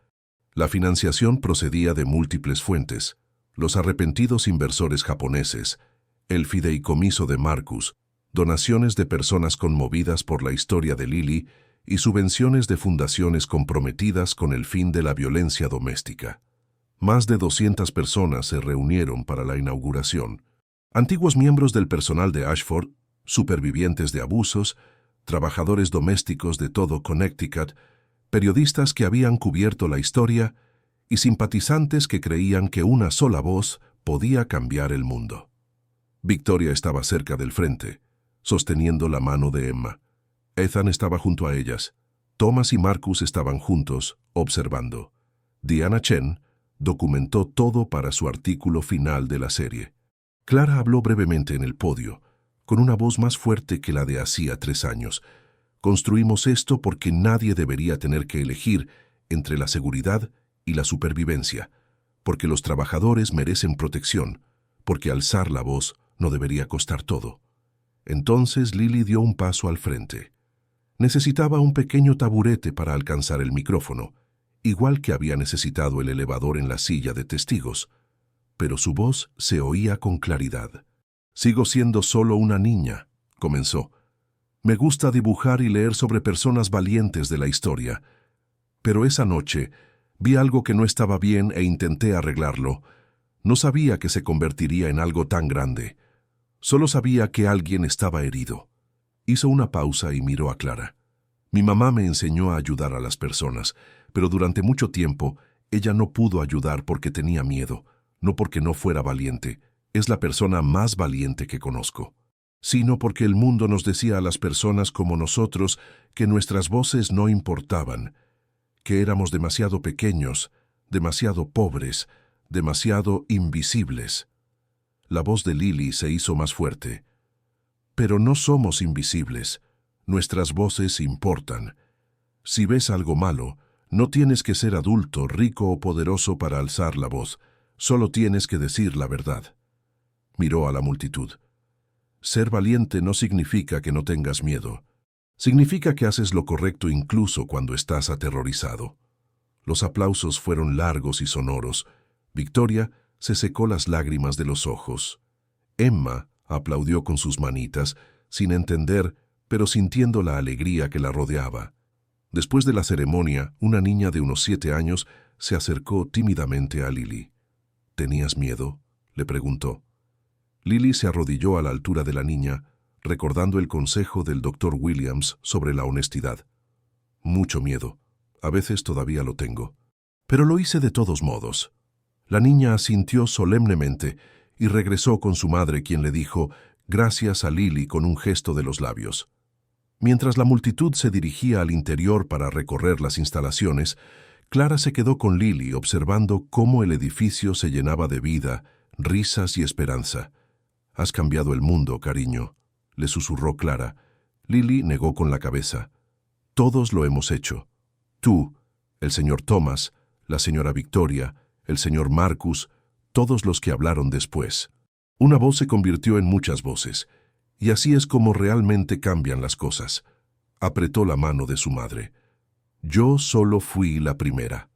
La financiación procedía de múltiples fuentes: los arrepentidos inversores japoneses, el fideicomiso de Marcus, donaciones de personas conmovidas por la historia de Lily y subvenciones de fundaciones comprometidas con el fin de la violencia doméstica. Más de 200 personas se reunieron para la inauguración. Antiguos miembros del personal de Ashford, supervivientes de abusos, trabajadores domésticos de todo Connecticut, periodistas que habían cubierto la historia y simpatizantes que creían que una sola voz podía cambiar el mundo. Victoria estaba cerca del frente, sosteniendo la mano de Emma. Ethan estaba junto a ellas. Thomas y Marcus estaban juntos, observando. Diana Chen documentó todo para su artículo final de la serie. Clara habló brevemente en el podio, con una voz más fuerte que la de hacía 3 años. Construimos esto porque nadie debería tener que elegir entre la seguridad y la supervivencia, porque los trabajadores merecen protección, porque alzar la voz no debería costar todo. Entonces Lily dio un paso al frente. Necesitaba un pequeño taburete para alcanzar el micrófono, igual que había necesitado el elevador en la silla de testigos, pero su voz se oía con claridad. «Sigo siendo solo una niña», comenzó. «Me gusta dibujar y leer sobre personas valientes de la historia, pero esa noche vi algo que no estaba bien e intenté arreglarlo. No sabía que se convertiría en algo tan grande. Solo sabía que alguien estaba herido». Hizo una pausa y miró a Clara. «Mi mamá me enseñó a ayudar a las personas, pero durante mucho tiempo ella no pudo ayudar porque tenía miedo, no porque no fuera valiente. Es la persona más valiente que conozco, sino porque el mundo nos decía a las personas como nosotros que nuestras voces no importaban, que éramos demasiado pequeños, demasiado pobres, demasiado invisibles». La voz de Lily se hizo más fuerte. «Pero no somos invisibles. Nuestras voces importan. Si ves algo malo, no tienes que ser adulto, rico o poderoso para alzar la voz. Solo tienes que decir la verdad». Miró a la multitud. «Ser valiente no significa que no tengas miedo. Significa que haces lo correcto incluso cuando estás aterrorizado». Los aplausos fueron largos y sonoros. Victoria se secó las lágrimas de los ojos. Emma aplaudió con sus manitas, sin entender, pero sintiendo la alegría que la rodeaba. Después de la ceremonia, una niña de unos 7 años se acercó tímidamente a Lily. «¿Tenías miedo?», le preguntó. Lily se arrodilló a la altura de la niña, recordando el consejo del Dr. Williams sobre la honestidad. Mucho miedo. A veces todavía lo tengo. Pero lo hice de todos modos. La niña asintió solemnemente y regresó con su madre, quien le dijo gracias a Lily con un gesto de los labios. Mientras la multitud se dirigía al interior para recorrer las instalaciones, Clara se quedó con Lily observando cómo el edificio se llenaba de vida, risas y esperanza. «Has cambiado el mundo, cariño», le susurró Clara. Lily negó con la cabeza. «Todos lo hemos hecho. Tú, el señor Thomas, la señora Victoria, el señor Marcus, todos los que hablaron después». Una voz se convirtió en muchas voces, y así es como realmente cambian las cosas. Apretó la mano de su madre. «Yo solo fui la primera».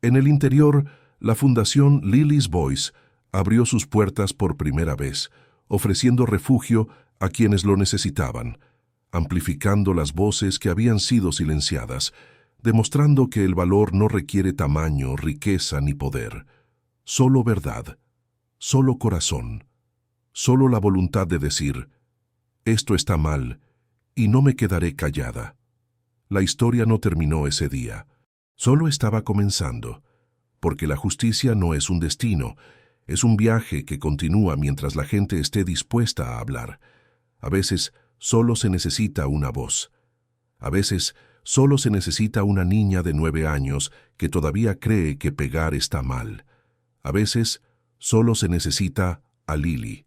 En el interior, la Fundación Lily's Voice abrió sus puertas por primera vez, ofreciendo refugio a quienes lo necesitaban, amplificando las voces que habían sido silenciadas, demostrando que el valor no requiere tamaño, riqueza ni poder, solo verdad, solo corazón, solo la voluntad de decir, esto está mal y no me quedaré callada. La historia no terminó ese día, solo estaba comenzando, porque la justicia no es un destino, es un viaje que continúa mientras la gente esté dispuesta a hablar. A veces solo se necesita una voz. A veces solo se necesita una niña de 9 años que todavía cree que pegar está mal. A veces solo se necesita a Lily.